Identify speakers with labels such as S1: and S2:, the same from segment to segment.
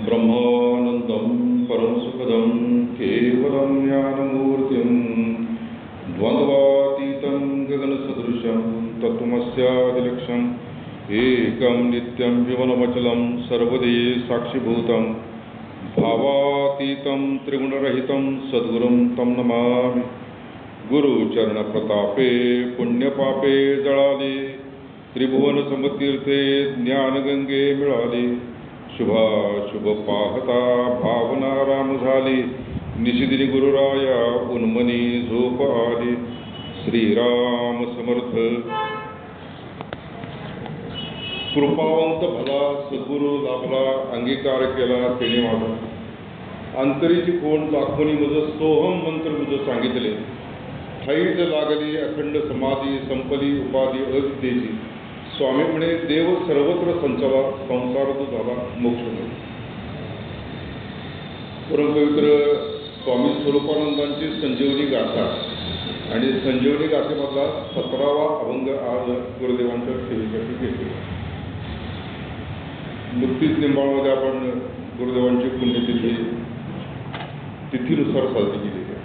S1: ब्रह्मानंदं परमसुखदं केवलं ज्ञानमूर्तिं द्वन्द्वातीतं गगनसदृशं तत्त्वमस्यादिलक्ष्यम् एकं नित्यं जीवनमचलं सर्वदे साक्षिभूतं भावातीतं त्रिगुणरहितं सद्गुरुं तं नमामि। गुरुचरणप्रतापे पुण्यपापे जळाले, त्रिभुवन समतीर्थे ज्ञानगंगे मिळाले। शुभाशुभ पाहता भावना राम झाली, निशिदिनी गुरुराया उन्मनी झोप आली। श्रीराम समर्थ। कृपावंत भला सद्गुरु लाभला, अंगीकार केला तेने माझा। अंतरीची कोण दाखवणी मज सोहम मंत्र मुझ सांगितले। ठाईज लागली अखंड समाधी, संपली उपाधी अविद्येची। स्वामी म्हणे देव सर्वत्र संचला, संसार तो झाला मोक्ष मिळे। परमपवित्र स्वामी स्वरूपानंदांची संजीवनी गाथा आणि संजीवनी गाथेमधला 17वा अभंग आज गुरुदेवांच्या सेवेसाठी घेतला। नुकतीच निंबाळमध्ये आपण गुरुदेवांची पुण्यतिथी तिथीनुसार साजरी केली आहे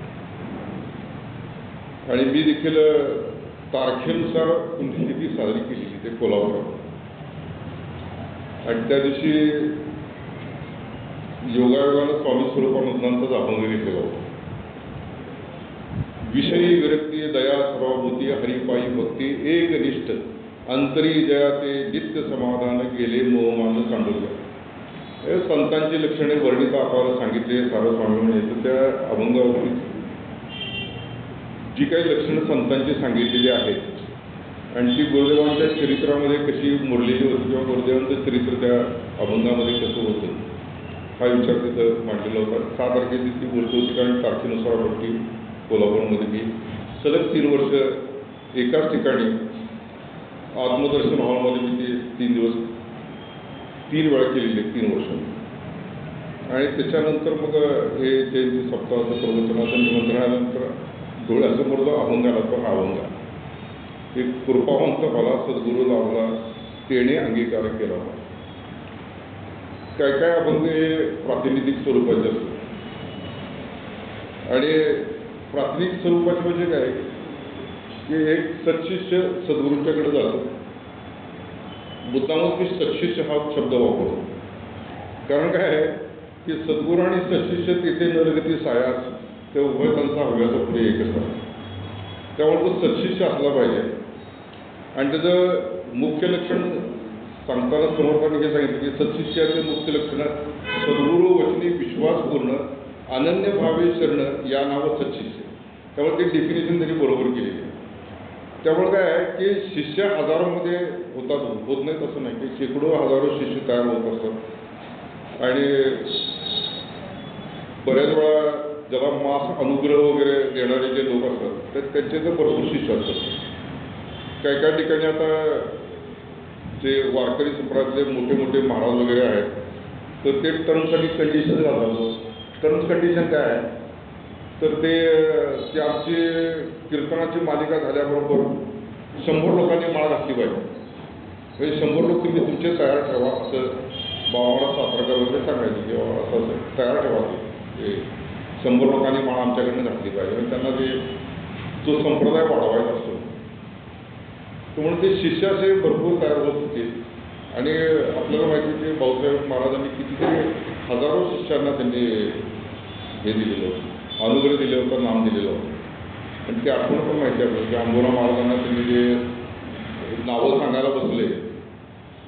S1: आणि मी देखील तारखेनुसार पुण्यतिथी साजरी केली ते कोल्हापूर। आणि त्या दिवशी योगायोगानं स्वामी स्वरूपानंदांचाच अभंग घेतलेला होता। विषयी विरक्ती दया सर्वभूती हरिपायी भक्ती एक निष्ठ अंतरी जया ते नित्य समाधान गेले मोहमान सांडूया। हे संतांची लक्षणे वर्णित आपल्याला सांगितले सारं स्वामी म्हणे। त्या अभंगावरती जी काही लक्षणं संतांची सांगितलेली आहेत आणि ती गुरुदेवांच्या चरित्रामध्ये कशी मुरलेली होती किंवा गुरुदेवांचं चरित्र त्या अभंगामध्ये कसं होतं हा विचार तिथं मांडलेला होता। 6 तारखेची ती गोष्ट होती, कारण तारखेनुसार होती। कोल्हापूरमध्ये मी सलग 3 वर्ष एकाच ठिकाणी आत्मदर्शन हॉलमध्ये मी ते 3 दिवस 3 वेळा केलेले 3 वर्ष। आणि त्याच्यानंतर मग हे जयंती सप्ताहाचं प्रवचनाचं निमंत्रणानंतर डोळ्यासमोर जो अभंग आला तो हा अभंग एक कृपावंत भला सद्गुरू लाभला तेने अंगीकार केला। काय काय अभंग हे प्रातिनिधिक स्वरूपाचे असतात आणि प्रातिनिधिक स्वरूपाचे म्हणजे काय की एक सत्शिष्य सद्गुरूंच्याकडे जातो। मुद्दामच मी सत्शिष्य हा शब्द वापरतो, कारण काय आहे की सद्गुरू आणि सत्शिष्य तिथे नरगती सायास ते उभय त्यांचा हव्याचा पुढे एकच आहे। त्यामुळे तो सत्शिष्य असला पाहिजे। आणि त्याचं मुख्य लक्षण सांगताना समर्थांनी हे सांगितलं की सत्शिष्याचे मुख्य लक्षण सद्गुरू वचनी विश्वासपूर्ण अनन्य भावे शरण या नावं सत्शिष्य। त्यामुळे ते डेफिनेशन त्यांनी बरोबर केलेली आहे। त्यामुळे काय आहे की शिष्य हजारोमध्ये होत नाहीत असं नाही की शेकडो हजारो शिष्य तयार होत असतात। आणि बऱ्याच वेळा ज्याला मास अनुग्रह वगैरे देणारे जे लोक असतात तर त्यांचे तर भरपूर शिष्य असतात। काही काही ठिकाणी आता जे वारकरी संप्रदायातले मोठे मोठे महाराज वगैरे आहेत तर ते टर्म्स आणि कंडिशन घालतात। टर्म्स कंडिशन काय आहे तर ते आमची कीर्तनाची मालिका झाल्याबरोबर 100 लोकांनी माळ घातली पाहिजे। म्हणजे 100 लोक तुम्ही तुमचे तयार ठेवा असं बाबाला सातारकर वगैरे सांगायचे की बाबा असं तयार ठेवा ते 100 लोकांनी माळ आमच्याकडनं घातली पाहिजे आणि त्यांना ते तो संप्रदाय वाढवायचा असतो। म्हणून ते शिष्य असे भरपूर तयार होत होते। आणि आपल्याला माहिती की भाऊसाहेब महाराजांनी कितीतरी हजारो शिष्यांना त्यांनी हे दिलेलं होतं, अनुग्रह दिले होतं, नाम दिलेलं होतं। आणि ते आठवण पण माहिती आहे की अंबोरा महाराजांना त्यांनी जे नावं सांगायला बसले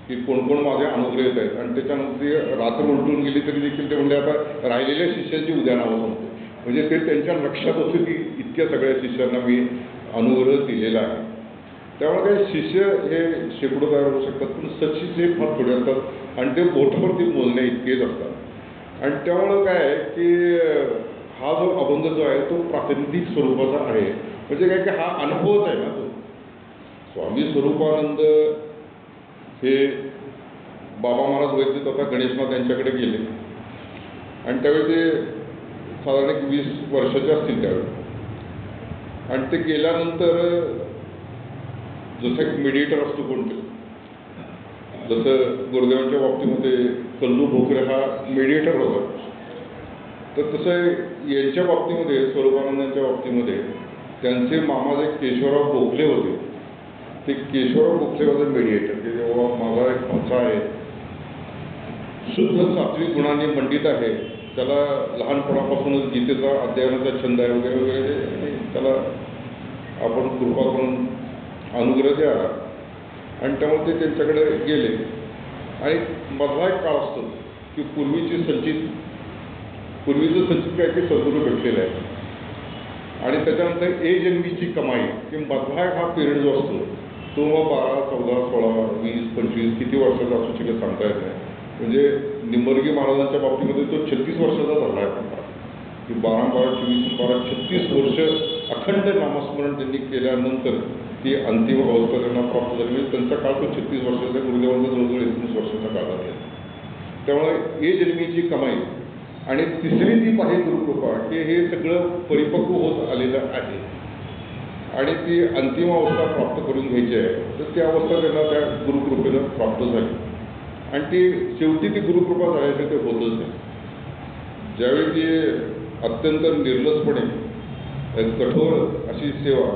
S1: की कोण कोण माझे अनुग्रह येत आहेत आणि त्याच्यानंतर ते रात्र उलटून गेली तरी देखील ते म्हणजे आता राहिलेल्या शिष्यांची उद्या नावं सांगतो। म्हणजे ते त्यांच्या लक्षात होतं की इतक्या सगळ्या शिष्यांना मी अनुग्रह दिलेला आहे। त्यामुळे काही शिष्य हे शेकडो तयार होऊ शकतात, पण सत्शिष्य हे फार थोडे असतात आणि ते बोटावरती बोलण्या इतकेच असतात। आणि त्यामुळं काय आहे की हा जो अभंग जो आहे तो प्रातिनिधिक स्वरूपाचा आहे। म्हणजे काय की हा अनुभवच आहे ना तो। स्वामी स्वरूपानंद हे बाबा महाराज वैद्य तथा गणेशनाथ यांच्याकडे गेले आणि त्यावेळी ते साधारण 20 वर्षाचे असतील त्यावेळी। आणि ते गेल्यानंतर जसं एक मेडिएटर असतो कोणते जसं गुरुदेवांच्या बाबतीमध्ये कल्लू भोकरे हा मेडिएटर होता, तर तसं यांच्या बाबतीमध्ये स्वरूपानंदांच्या बाबतीमध्ये त्यांचे मामा जे केशवराव गोखले होते, ते केशवराव गोखले होते मेडिएटर, की जेव्हा माझा एक भाचा आहे शुद्ध सात्विक गुणांनी मंडित आहे, त्याला लहानपणापासूनच गीतेचा अध्ययनाचा छंद आहे वगैरे वगैरे, आणि त्याला आपण कृपा करून अनुग्रह द्या. आणि त्यामुळे ते त्यांच्याकडे गेले. आणि मधला एक काळ असतो की पूर्वीचं संचित काय की सद्गुरू भेटलेलं आहे, आणि त्याच्यानंतर जन्मीची कमाई, की मधला हा पिरियड जो असतो तो मग 12, 14, 16, 20, 25 किती वर्षाचा असू शकेल सांगता येत नाही. म्हणजे निंबर्गी महाराजांच्या बाबतीमध्ये तो 36 वर्षाचा झाला आहे म्हणतात, की 12, 24, 12, 36 वर्ष अखंड नामस्मरण त्यांनी केल्यानंतर ती अंतिम अवस्था त्यांना प्राप्त झाली. म्हणजे त्यांचा काळ तो 36 वर्षाचा, गुरुदेवांचा जवळजवळ 19 वर्षाचा काळ आहे. त्यामुळे जन्मीची कमाई आणि तिसरी ती आहे गुरुकृपा, की हे सगळं परिपक्व होत आलेलं आहे आणि ती अंतिम अवस्था प्राप्त करून घ्यायची आहे. तर ती अवस्था त्यांना त्या गुरुकृपेनं प्राप्त झाली, आणि ती शेवटी ती गुरुकृपा झाल्याचं ते होतच नाही. ज्यावेळी ती अत्यंत निर्लसपणे कठोर अशी सेवा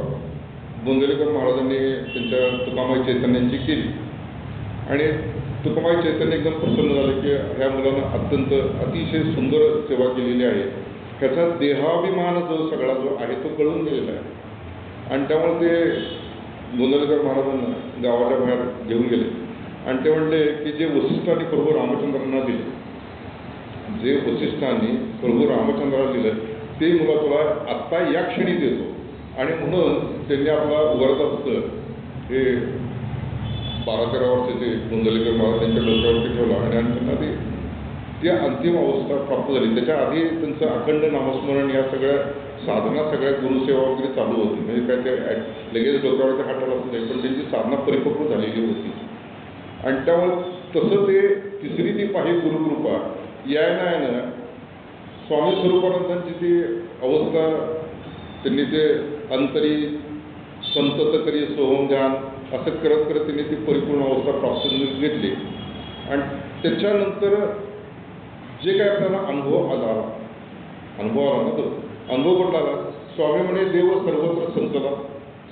S1: गोंदवलेकर महाराजांनी त्यांच्या तुकामाई चैतन्यांची केली, आणि तुकामाई चैतन्य एकदम प्रसन्न झाले की ह्या मुलानं अत्यंत अतिशय सुंदर सेवा केलेली आहे, ह्याचा देहाभिमान जो सगळा जो आहे तो कळून गेलेला आहे. आणि त्यामुळे ते गोंदवलेकर महाराजांना गावाच्या बाहेर घेऊन गेले, आणि ते म्हणले की जे वसिष्ठांनी प्रभू रामचंद्रांना दिले, जे वसिष्ठांनी प्रभू रामचंद्राला दिलं ते मुला तुला आत्ता या क्षणी देतो. आणि म्हणून त्यांनी आपला उघडता पुस्तक हे 12-13 वर्षाचे गोंदवलेकर महाराज त्यांच्या डोक्यावरती ठेवला, आणि त्यांना ती अंतिम अवस्था प्राप्त झाली. त्याच्या आधी त्यांचं अखंड नामस्मरण, या सगळ्या साधना, सगळ्या गुरुसेवा वगैरे चालू होती. म्हणजे काय ते लगेच डोक्यावरती हाताला असू दे, पण त्यांची साधना परिपक्व झालेली होती. आणि त्यामुळे तसं ते तिसरी ती पाही गुरुकृपा यायनं स्वामी स्वरूपानंदांची ती अवस्था त्यांनी ते अंतरी संतत करी सोहम ध्यान असं करत करत त्यांनी ती परिपूर्ण अवस्था प्राप्त घेतली. आणि त्याच्यानंतर जे काय आपल्याला अनुभव आला ना, तो अनुभव कुठला आला? स्वामी म्हणे देव सर्वत्र संतला,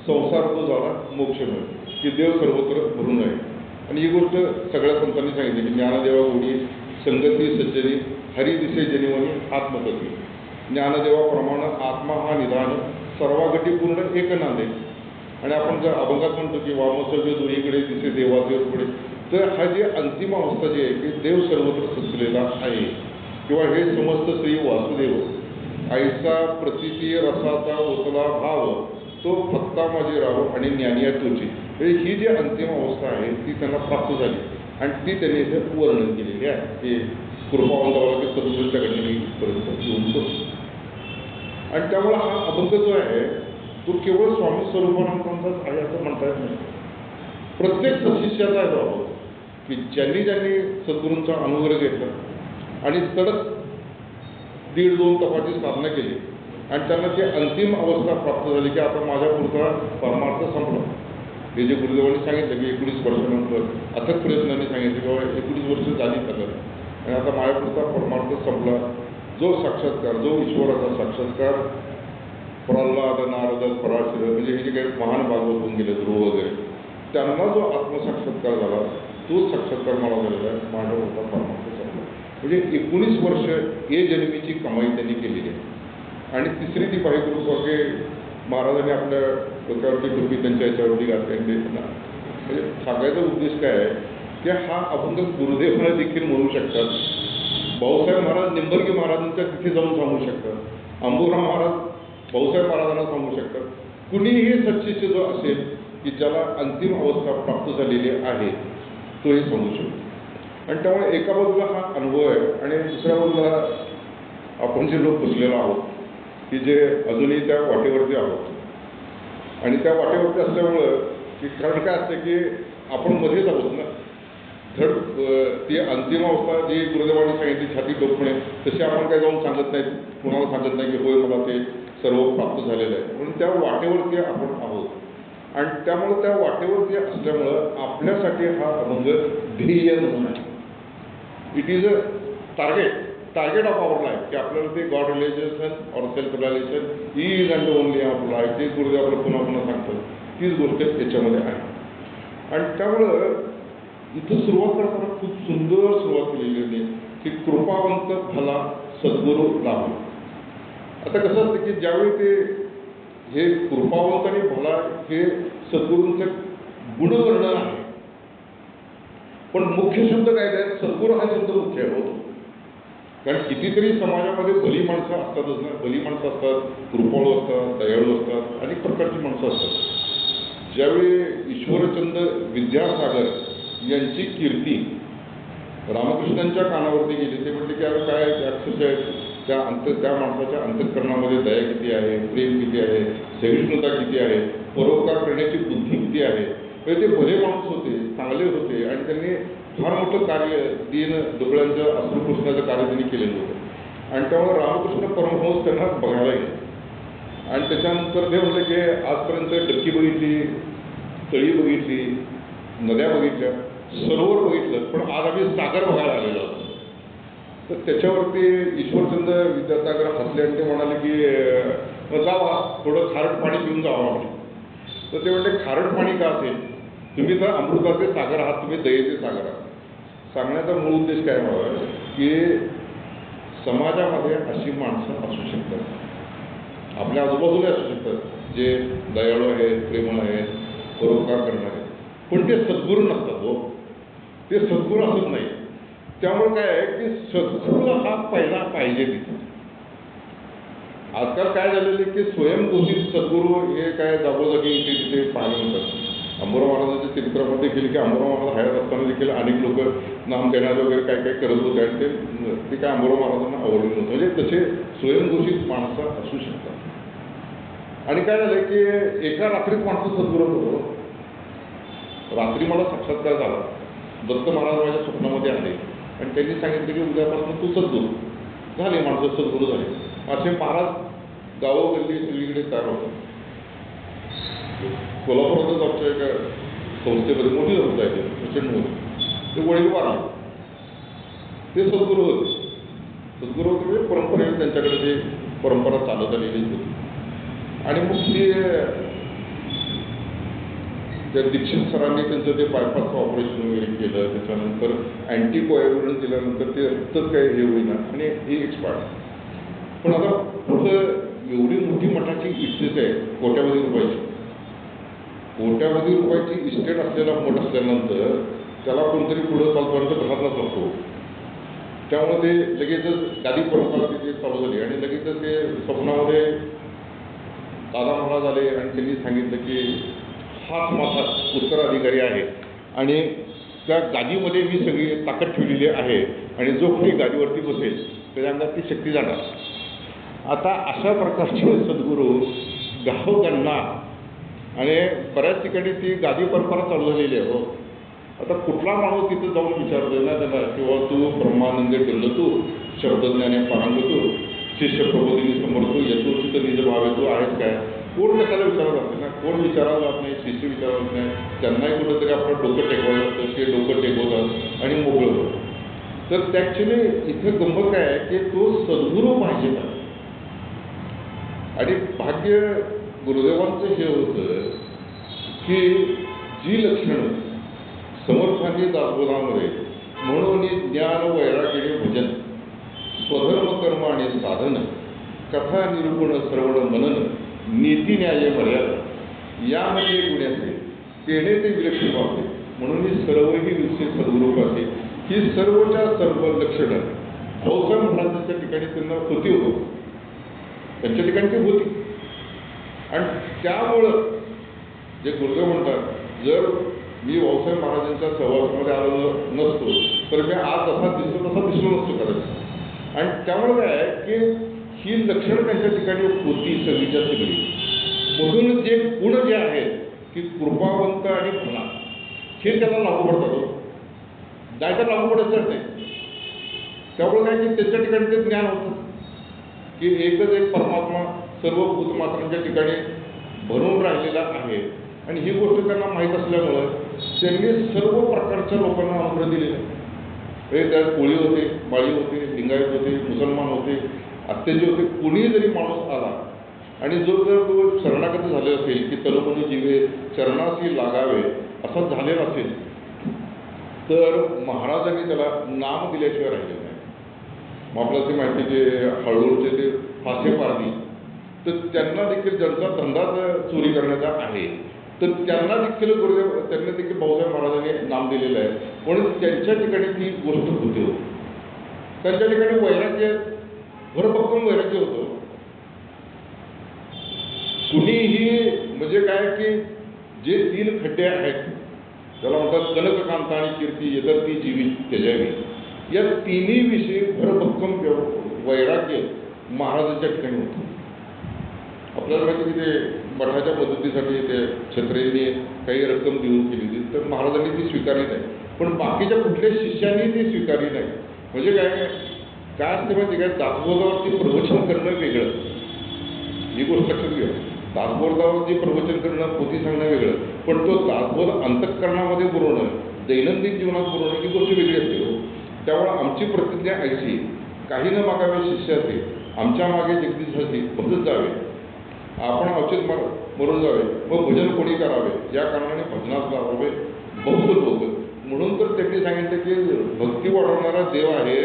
S1: संसार तो झाला मोक्ष मिळेल, की देव सर्वत्र भरून आहे. आणि ही गोष्ट सगळ्या संतांनी सांगितली की ज्ञानदेवा गोडी संगती सज्जनी हरी दिसे जनिवनी आत्मतत्वी, ज्ञानदेवा प्रमाण आत्मा हा निधान सर्वागटी पूर्ण एक नांदे. आणि आपण जर अभंगात म्हणतो की वामसर्ग दोन्हीकडे दिसे देवादेव पुढे, तर हा जे अंतिम अवस्था जी आहे की देव सर्वत्र संचलेला आहे, किंवा हे समस्त श्री वासुदेव ऐसा प्रतिती रसाचा ओतला भाव तो भक्ता माझे राहो आणि ज्ञानिया तोची. म्हणजे ही जी अंतिम अवस्था आहे ती त्यांना प्राप्त झाली, आणि ती त्यांनी इथे वर्णन केलेली आहे की कृपावंताला की सद्गुरूंच्या घडलेली इथपर्यंत येऊन करतो. आणि त्यामुळे हा अभंग जो आहे तो केवळ स्वामी स्वरूपानंदांचाच आहे असं म्हणता येत नाही. प्रत्येक सशिष्याचा आहे तो अभंग, की ज्यांनी सद्गुरूंचा अनुग्रह घेतला आणि तडक 1.5-2 तपाची साधना केली, आणि त्यांना ती अंतिम अवस्था प्राप्त झाली की आता माझ्या पुढचा परमार्थ संपला. हे जे गुरुदेवांनी सांगितलं की 19 वर्षानंतर अथक प्रयत्नांनी सांगितलं की बाबा 19 वर्ष झाली त्याला, आणि आता माझ्या पुढचा परमार्थ संपला. जो साक्षात्कार, जो ईश्वराचा साक्षात्कार, प्रल्हाद, नारद, पराशर, म्हणजे हे जे काही महान भागवत होऊन गेले ध्रुव वगैरे, त्यांना जो आत्मसाक्षात्कार झाला तोच साक्षात्कार मला झालेला आहे, माझा मोठा परमार्थ संपला. म्हणजे 19 वर्ष जन्मीची कमाई त्यांनी केलेली आहे. आणि तिसरी ती पाहिजे कृपा की महाराजांनी आपल्या डोक्यावरती टोपी त्यांच्या याच्यावरती घातली. म्हणजे सांगायचा उद्देश काय आहे की हा अभंग गुरुदेवाला देखील म्हणू शकतात, भाऊसाहेब महाराज निंबर्गी महाराजांच्या तिथे जाऊन सांगू शकतात, अंबुराव महाराज भाऊसाहेब महाराजांना सांगू शकतात. कुणीही सच्शिष्य जो असेल की ज्याला अंतिम अवस्था प्राप्त झालेली आहे तो हे सांगू शकतो. आणि त्यामुळे एका बाजूला हा अनुभव आहे, आणि दुसऱ्या बाजूला आपण जे लोक बसलेलो आहोत की जे अजूनही त्या वाटेवरती आहोत, आणि त्या वाटेवरती असल्यामुळं की कारण काय असतं की आपण मध्येच आहोत ना, धड ती अंतिम अवस्था जी गुरुदेवांनी सांगितली छाती टोकणे, तशी आपण काय जाऊन सांगत नाहीत, कुणाला सांगत नाही की होय मला ते सर्व प्राप्त झालेलं आहे. म्हणून त्या वाटेवरती आपण आहोत, आणि त्यामुळं त्या वाटेवरती असल्यामुळं आपल्यासाठी हा अभंग ध्येय म्हणून आहे. It is a target of our life, की आपल्याला ते god relation or self relation is and only of life, ते गुरुदेव आपलं पुन्हा पुन्हा सांगतात. तीच गोष्ट याच्यामध्ये आहे. आणि त्यामुळं इथं सुरुवात करताना खूप सुंदर सुरुवात केलेली आहे की कृपावंत फला सद्गुरू लाभ. आता कसं असतं की ज्यावेळी ते हे कृपावंत आणि भला हे सद्गुरूंचं गुणवर्णन आहे, पण मुख्य शब्द काय आहे? सद्गुरू हा शब्द मुख्य आहे होतो. कारण कितीतरी समाजामध्ये भली माणसं असतातच ना. भली माणसं असतात, कृपाळू असतात, दयाळू असतात, अनेक प्रकारची माणसं असतात. ज्यावेळी ईश्वरचंद विद्यासागर यांची कीर्ती रामकृष्णांच्या कानावरती गेली, ते म्हटले की अरे काय अक्षरशः त्या माणसाच्या अंतःकरणामध्ये दया किती आहे, प्रेम किती आहे, सहिष्णुता किती आहे, परोपकार करण्याची बुद्धी किती आहे. ते भले माणूस होते, चांगले होते आणि त्यांनी फार मोठं कार्य दीन दुबळ्यांचं अश्रुपुसण्याचं कार्य त्यांनी केलेलं होतं. आणि त्यामुळे रामकृष्ण परमहंस त्यांना बघायला गेले. आणि त्याच्यानंतर ते म्हटलं की आजपर्यंत डक्की बघितली, तळी बघितली, नद्या बघितल्या, सरोवर बघितलं, पण आज आम्ही सागर बघायला आलेलो आहोत. तर त्याच्यावरती ईश्वरचंद विद्यासागर हसले आणि ते म्हणाले की जावा थोडं खारट पाणी पिऊन जावा म्हणे. तर ते म्हणले खारट पाणी का असेल? तुम्ही तर अमृताचे सागर आहात, तुम्ही दयेचे सागर आहात. सांगण्याचा मूळ उद्देश काय व्हावा की समाजामध्ये अशी माणसं असू शकतात, आपल्या आजूबाजूला असू शकतात, जे दयाळू आहेत, प्रेमळ आहेत, परोपकार करणारे, पण ते सद्गुरू नसतात. हो, ते सद्गुरू असत नाही. त्यामुळे काय आहे की सद्गुरू हा पहिला पाहिजे तिथे. आजकाल काय झालेलं आहे की स्वयंघोषित सद्गुरू हे काय जागोजागी इथे तिथे पाहायला मिळतात. अंबुराव महाराजांच्या चरित्रामध्ये देखील की अंबुराव महाराज हयात असताना देखील अनेक लोक नामदेणारे वगैरे काय काय करत होते आणि ते काय अंबुराव महाराजांना आवडलं नव्हतं. म्हणजे तसे स्वयंघोषित माणसं असू शकतात. आणि काय झालं की एका रात्रीत माणसं सद्गुरू होतो. रात्री मला साक्षात्कार झाला. दत्त महाराज माझ्या स्वप्नामध्ये आले आणि त्यांनी सांगितलं की उद्यापासून तू सद्गुरू झाले. माणसं सद्गुरू झाले. असे महाराज गावोगल्ली सगळीकडे तयार होतात. कोल्हापुरातच आमच्या एका संस्थेमध्ये मोठी संस्था आहे प्रचंड मोठी. ते वडील वारले, ते सद्गुरू होते. सद्गुरू होते म्हणजे परंपरेने त्यांच्याकडे ते परंपरा चालत आलेली होती. आणि मग त्या दीक्षित सरांनी त्यांचं ते बायपासचं ऑपरेशन वगैरे केलं. त्याच्यानंतर अँटीकोॲग्युलंट दिल्यानंतर ते रक्तच काही हे होईना आणि ही एक्सपायर्ड. पण आता पुढं एवढी मोठी मठाची इस्टेट आहे, कोट्यावधी रुपयाची. कोट्यावधी रुपयाची इस्टेट असलेला मठ असल्यानंतर त्याला कोणतरी पुढं चालपर्यंत घरातच नसतो. त्यामुळे ते लगेचच गादी परंपरा तिथे चालू झाली आणि लगेचच ते स्वप्नामध्ये दादा महाराज आले आणि त्यांनी सांगितलं की हाच माझा उत्तराधिकारी आहे आणि त्या गादीमध्ये मी सगळी ताकद ठेवलेली आहे आणि जो कोणी गादीवरती बसेल त्याच्या अंगात ती शक्ती जाणार. आता अशा प्रकारचे सद्गुरू गावोगल्ला आणि बऱ्याच ठिकाणी ती गादी परंपरा चालू झालेली आहे. हो, आता कुठला माणूस तिथं जाऊन विचारतोय ना त्याला किंवा तू ब्रह्मानंद ठेवलं, तू शब्दज्ञाने पारंगतू, शिष्य प्रबोधिनी समर्थू, यथोचित निज भावे तू आहेस काय? कोण कशाला विचारत असते ना? कोण विचारावं जात नाही, शिष्य विचारत नाही. त्यांनाही कुठंतरी आपण डोकं टेकवायला लागतं, ते डोकं टेकवतात आणि मोकळं होतं. तर ॲक्च्युली इथे गंमत काय आहे की तो सद्गुरू पाहिजे का? आणि भाग्य गुरुदेवांचं हे होतं की जी लक्षणं समर्थांनी दासबोधामध्ये म्हणून ज्ञान वैराग्य भजन, स्वधर्म कर्म आणि साधन, कथा निरूपण श्रवण मनन, नीती न्याय मर्यादा यामध्ये गुण असेल तेने ते विलक्षण वाटते. म्हणून सर्वही विकसित सद्गुरू असे ही सर्वच्या सर्व लक्षणं भाऊसाहेब महाराजांच्या ठिकाणी त्यांना होती होतो, त्यांच्या ठिकाणी ती होती. आणि त्यामुळं जे गुरुदेव म्हणतात, जर मी भाऊसाहेब महाराजांच्या सहवासामध्ये आलो नसतो तर मी आज जसा दिसतो तसा दिसलो नसतो कदाचित. आणि त्यामुळे काय आहे की ही लक्षणं त्यांच्या ठिकाणी होती सगळीच्या सगळी. म्हणून जे गुण जे आहेत की कृपावंत आणि भला हे त्याला लागू पडतात. जायचं लागू पडतच नाही. त्यामुळे काय की त्याच्या ठिकाणी ते ज्ञान होतं की एकच एक परमात्मा सर्व भूतमात्रांच्या ठिकाणी भरून राहिलेला आहे. आणि ही गोष्ट त्यांना माहीत असल्यामुळं त्यांनी सर्व प्रकारच्या लोकांना अनुग्रह दिलेला आहे. म्हणजे त्यात कोळी होते, माळी होते, लिंगायत होते, मुसलमान होते, अत्याचे होते. कुणीही जरी माणूस आला आणि जो जर तो शरणागत झाले असेल की तनुमनी जीवे चरणाशी लागावे असं झालेला असेल तर महाराजांनी त्याला नाम दिल्याशिवाय राहिलेलं नाही. मग आपल्याला ते माहिती की हळूचे ते फासे पारधी, तर त्यांना देखील ज्यांचा धंदाच चोरी करण्याचा आहे तर त्यांना देखील गुरुदेव त्यांना देखील भाऊसाहेब महाराजांनी नाम दिलेलं आहे. म्हणून त्यांच्या ठिकाणी ती गोष्ट होते. त्यांच्या ठिकाणी वैराग्य भरभक्कम वैराग्य होतं. कुणीही म्हणजे काय की जे 3 खड्डे आहेत त्याला म्हणतात कनककांता आणि कीर्ती यदर्ती जीवी त्याच्यावी, या तिन्ही विषयी भरभक्कम वैराग्य महाराजांच्या ठिकाणी होतं. आपल्याला माहिती की ते मठाच्या मदतीसाठी ते क्षत्रियांनी काही रक्कम देऊन केली होती तर महाराजांनी ती स्वीकारली नाही. पण बाकीच्या कुठल्या शिष्यांनी ती स्वीकारली नाही. म्हणजे काय असते माहिती काय, दासबोधावरती प्रवचन करणं वेगळं, ही गोष्ट लक्षात घ्या. दासबोधावरती प्रवचन करणं, पोथी सांगणं वेगळं, पण तो दासबोध अंतःकरणामध्ये पुरवणं, दैनंदिन जीवनात पुरवणं ही गोष्ट वेगळी असते. त्यामुळे आमची प्रतिज्ञा ऐशी, काही न मागावे शिष्याचे, आमच्या मागे जगदीशाचे भजत जावे, आपण औचित मरून जावे व भजन कोणी करावे, या कारणाने भजनात लावावे बहुत लोक. म्हणून तर त्यांनी सांगितलं की भक्ती वाढवणारा देव आहे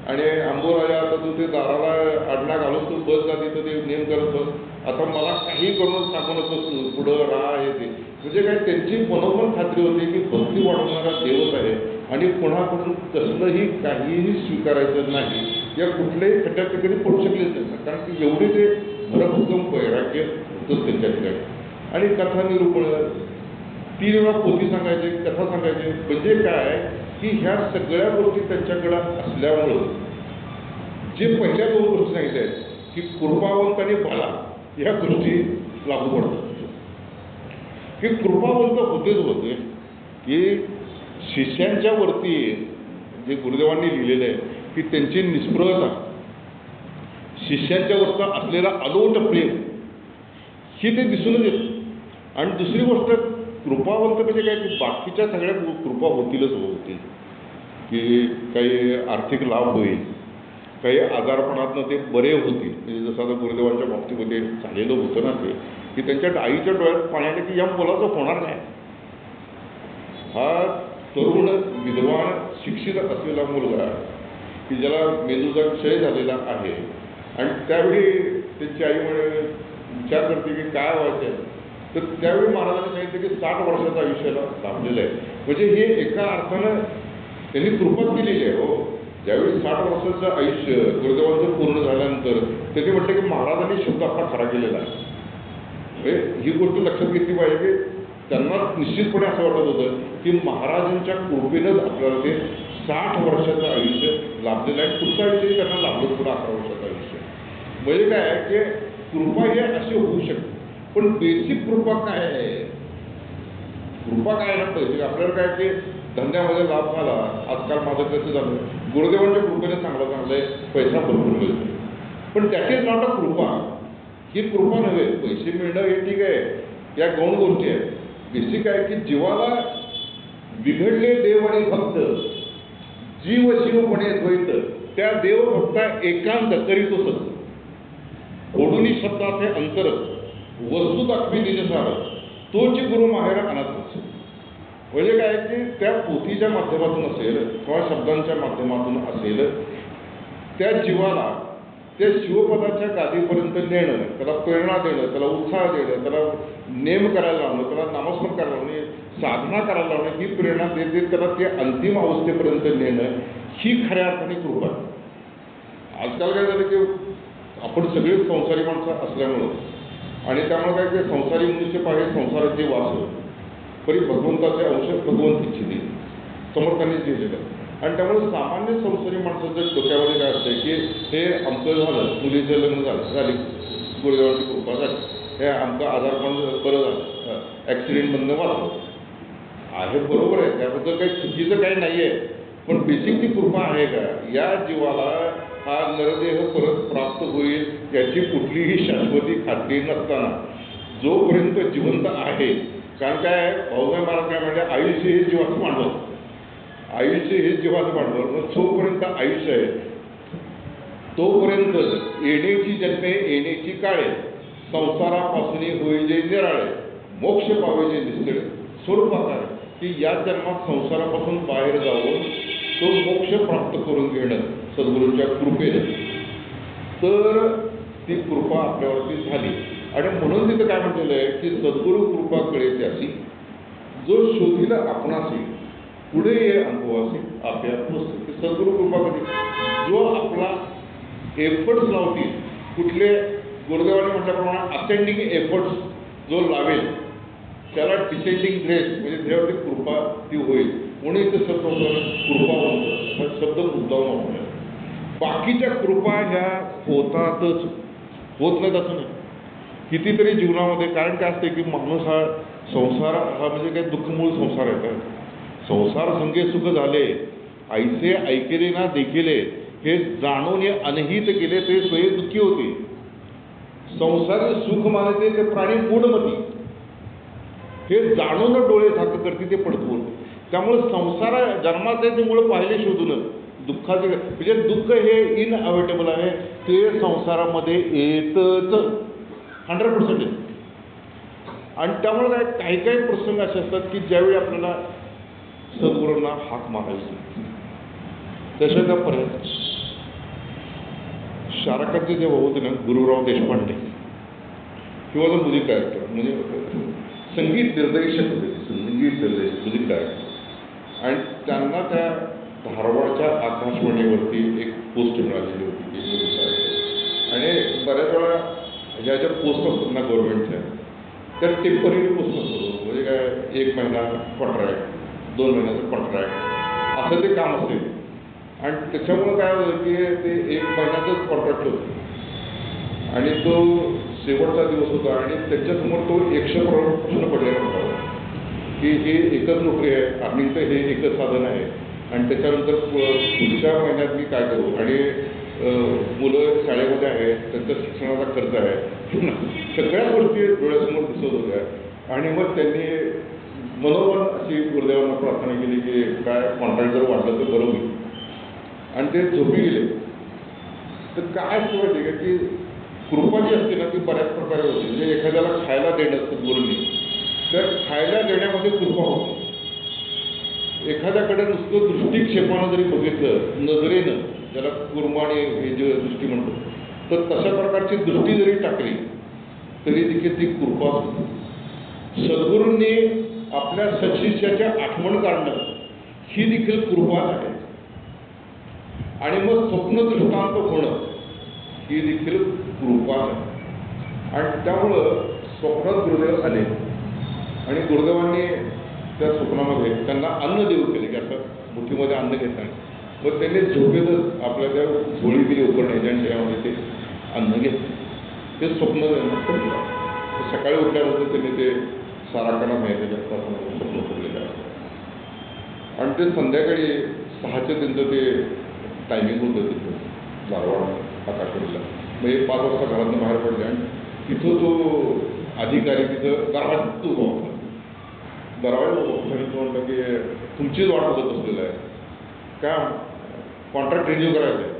S1: आणि आंबोराजा आता तू ते दाराला आडणा घालून तू बस जाते तर ते नेम करत बस, आता मला काही करून सांगू नकोस तू पुढं राहा हे ते. म्हणजे काय त्यांची मनोमन खात्री होती की भक्ती वाढवणारा देवच आहे आणि कोणाकडून कसलंही काहीही स्वीकारायचं नाही. या कुठल्याही खड्ड्यात ठिकाणी पडू शकलेच नाही, कारण की एवढे ते भरभक्कम वैराग्य होतंच त्यांच्या ठिकाणी. आणि कथा निरूपण 3 वेळा पोथी सांगायचे, कथा सांगायचे. म्हणजे काय की ह्या सगळ्या गोष्टी त्यांच्याकडं असल्यामुळं जे पहिल्या 2 गोष्टी सांगितल्या आहेत की कृपावंत आणि बाला, ह्या गोष्टी लागू पडतात. की कृपावंत होते की शिष्यांच्या वरती जे गुरुदेवांनी लिहिलेलं आहे की त्यांची निस्पृहता, शिष्यांच्यावरचा असलेला अलोट प्रेम ही ते दिसूनच येतं. आणि दुसरी गोष्ट कृपावंत म्हणजे काय की बाकीच्या सगळ्या कृपा होतीलच होतील, की काही आर्थिक लाभ होईल, काही आजारपणातनं ते बरे होतील. म्हणजे जसं आता गुरुदेवांच्या बाबतीमध्ये झालेलं होतं ना ते की त्यांच्या आईच्या डोळ्यात पाणी आलं की या मुलाचं होणार नाही. हा तरुण विद्वान शिक्षित असलेला मुलगा की ज्याला मेंदूचा क्षय झालेला आहे आणि त्यावेळी त्यांची आई विचार करते की काय व्हायचं, तर त्यावेळी महाराजांनी सांगितलं की 60 वर्षाचं आयुष्याला लाभलेलं आहे. म्हणजे हे एका अर्थानं त्यांनी कृपा केलेली आहे. हो, ज्यावेळी 60 वर्षाचं आयुष्य गुरुदेवांचं पूर्ण झाल्यानंतर त्यांनी म्हटलं की महाराजांनी शब्द आपला खरा केलेला आहे. ही गोष्ट लक्षात घेतली पाहिजे की त्यांना निश्चितपणे असं वाटत होतं की महाराजांच्या कृपेनंच आपल्याला ते 60 वर्षाचं आयुष्य लाभलेलं आहे. पुढचं आयुष्यही त्यांना लाभलं पुढं 11 वर्षाचं आयुष्य. म्हणजे काय की कृपा हे असे होऊ शकते. पण बेसिक कृपा काय आहे, कृपा काय आहे ना, बेसिक आपल्याला काय की धंद्यामध्ये लाभ झाला. आजकाल माझं कसं झालं, गुरुदेवांच्या कृपेने चांगलं आहे, पैसा भरपूर मिळतो, पण दॅट इज नॉट अ कृपा. ही कृपा नव्हे. पैसे मिळणं हे ठीक आहे, या गौण गोष्टी आहेत. बेसिक आहे की जीवाला बिघडले देव आणि भक्त, जीव शिवपणे द्वैत, त्या देव भक्ता एकांत करीतो सत, ओढुनी शब्दाचे अंतर, वस्तू दाखवी निजसार, तोची गुरु माहेर अनाथ. म्हणजे काय की त्या पोथीच्या माध्यमातून असेल किंवा शब्दांच्या माध्यमातून असेल, त्या जीवाला त्या शिवपदाच्या गादीपर्यंत नेणं, त्याला प्रेरणा देणं, त्याला उत्साह देणं, त्याला नेम करायला लावणं, त्याला नामस्मरण करायला लावणे, साधना करायला लावणं, ही प्रेरणा देते त्याला ते अंतिम अवस्थेपर्यंत नेणं, ही खऱ्या अर्थाने कृपा. आजकाल काय झालं की आपण सगळे संसारी माणसं असल्यामुळं आणि त्यामुळे काय की संसारी मनुष्य पाहिजे संसाराचे वास, परी भगवंताचे अंश भगवंत इच्छिते समर्थांनीच दिलेलं. आणि त्यामुळे सामान्य संसारी माणसाच्या डोक्यामध्ये काय असतं की हे आमचं झालं, मुलीचं लग्न झाली, गुरुदेवांची कृपा झाली, हे आमचं आजारपण बरं झालं, ॲक्सिडेंटमधनं वाचलं आहे. बरोबर आहे, त्याबद्दल काही चुकीचं काही नाही आहे. पण बेसिक ती कृपा आहे का, या जीवाला हा नरदेह परत प्राप्त होईल याची कुठलीही शाश्वती खात्री नसताना जोपर्यंत जिवंत आहे कारण काय भाऊसाहेब महाराज काय म्हणजे आयुष्य हे जीवाचं भांडवल, आयुष्य हे जीवाचं भांडवल. मग जोपर्यंत आयुष्य आहे तोपर्यंत येण्याची जन्मे येण्याची काळे, संसारापासून होई जे निराळे, मोक्ष पावे जे निसळे स्वरूपात आहे की या जन्मात संसारापासून बाहेर जाऊन तो मोक्ष प्राप्त करून घेणं सद्गुरूंच्या कृपेनं. तर ती कृपा आपल्यावरती झाली. आणि म्हणून तिथं काय म्हटलेलं आहे की सद्गुरू कृपा कळे त्यासी, जो शोधिला आपणासी, पुढे ये अनुभवासी आपल्या पुस्तक. की सद्गुरू कृपा कधी, जो आपला एफर्ट्स लावतील, कुठले गुरुदेवाने म्हटल्याप्रमाणे असेंडिंग एफर्ट्स जो लावेल त्याला डिसेंडिंग ग्रेस म्हणजे त्याच्यावरती कृपा ती होईल. म्हणून इथं शब्द कृपा म्हणतो, हा शब्द मुद्दाम वापरला. बाकीच्या कृपा ह्या होतातच, होत नाहीत असं नाही. कितीतरी जीवनामध्ये कारण काय असते की माणूस हा संसार हा म्हणजे काय दुःखमूळ संसार आहे का. संसार संगे सुख झाले ऐसे ऐकेले ना देखिले, हे जाणून हे अनहित केले ते स्वयं दुःखी होते. संसार सुख मानते ते प्राणी मूढमती, हे जाणून डोळे झाक करते ते पडतवून. त्यामुळे संसार जन्मात आहे ते मुळे पाहिले शोधून दुःखाचे म्हणजे दुःख हे इनअवॉइडेबल आहे, ते संसारामध्ये येतच 100% आहे. आणि त्यामुळे काय काही काही प्रसंग असे असतात की ज्यावेळी आपल्याला सद्गुरूंना हाक मारायची तशा त्या पर्यंत. शारकाचे जे भाऊ होते ना गुरुराव देशपांडे, किंवा जो म्युझिक डायरेक्टर म्हणजे संगीत निर्देशक होते, संगीत निर्देशक म्युझिक डायरेक्टर. आणि त्यांना त्या धारवाडच्या आकाशवाणीवरती एक पोस्ट मिळालेली होती की म्युझिक डायरेक्टर. आणि बऱ्याच वेळा ह्या ज्या पोस्ट असतात ना गव्हर्नमेंटच्या, त्या टेम्पररी पोस्ट असतो. म्हणजे काय 1 महिना कॉन्ट्रॅक्ट, 2 महिन्याचं कॉन्ट्रॅक्ट असं ते काम असते. आणि त्याच्यामुळं काय होतं की ते 1 महिन्याचंच कॉन्ट्रॅक्ट होतं आणि तो शेवटचा दिवस होता आणि त्याच्यासमोर तो 100 प्रश्न पडलेला होता की हे एकच नोकरी आहे, अर्निंगचं हे एकच साधन आहे आणि त्याच्यानंतर पुढच्या महिन्यात मी काय करू. आणि मुलं शाळेमध्ये आहेत, त्यांचा शिक्षणाचा खर्च आहे, सगळ्या गोष्टी डोळ्यासमोर दिसत होत्या. आणि मग त्यांनी मनोमन अशी गुरुदेवांना प्रार्थना केली की काय कॉन्ट्रॅक्ट जर वाढलं तर बरं होईल. आणि ते झोपी गेले. तर काय असतं माहिती आहे का की कृपा जी असते ना ती बऱ्याच प्रकारे होते. म्हणजे एखाद्याला खायला देणं असतं गुरूंनी, तर खायला देण्यामध्ये कृपा होते. एखाद्याकडे नुसतं दृष्टिक्षेपानं जरी बघितलं नजरेनं, ज्याला कुर्माणी हे जे दृष्टी म्हणतो, तर तशा प्रकारची दृष्टी जरी टाकली तरी देखील ती कृपा होती. सद्गुरूंनी आपल्या सत्शिष्याच्या आठवण काढणं ही देखील कृपा आहे. आणि मग स्वप्न दृष्टांत होणं ही देखील कृपा आहे. आणि त्यामुळं स्वप्नात गुरुदेव आले आणि गुरुदेवांनी त्या स्वप्नामध्ये त्यांना अन्न देऊ केले की असं मुठीमध्ये अन्न घेत नाही. मग त्यांनी झोपेतच आपल्या त्या झोळी बिली उकरण्याच्या आणि त्याच्यामध्ये ते अन्न घेतलं. ते स्वप्न त्यांना पडलं. सकाळी उठल्यानंतर त्यांनी ते साराकाना माहिती असतात स्वप्न पडलेलं आहे. आणि ते संध्याकाळी 6चं त्यांचं ते टायमिंग होतं तिथं धारवाड आकाशवाणीला. म्हणजे 5 वाजता घरातून बाहेर पडले आणि तिथं तो अधिकारी तिथं दरवाजात उभा होता. दरवाजा तो म्हणतो की तुमचीच वाट बघत बसलेलं आहे का, कॉन्ट्रॅक्ट रिन्यू करायचं आहे.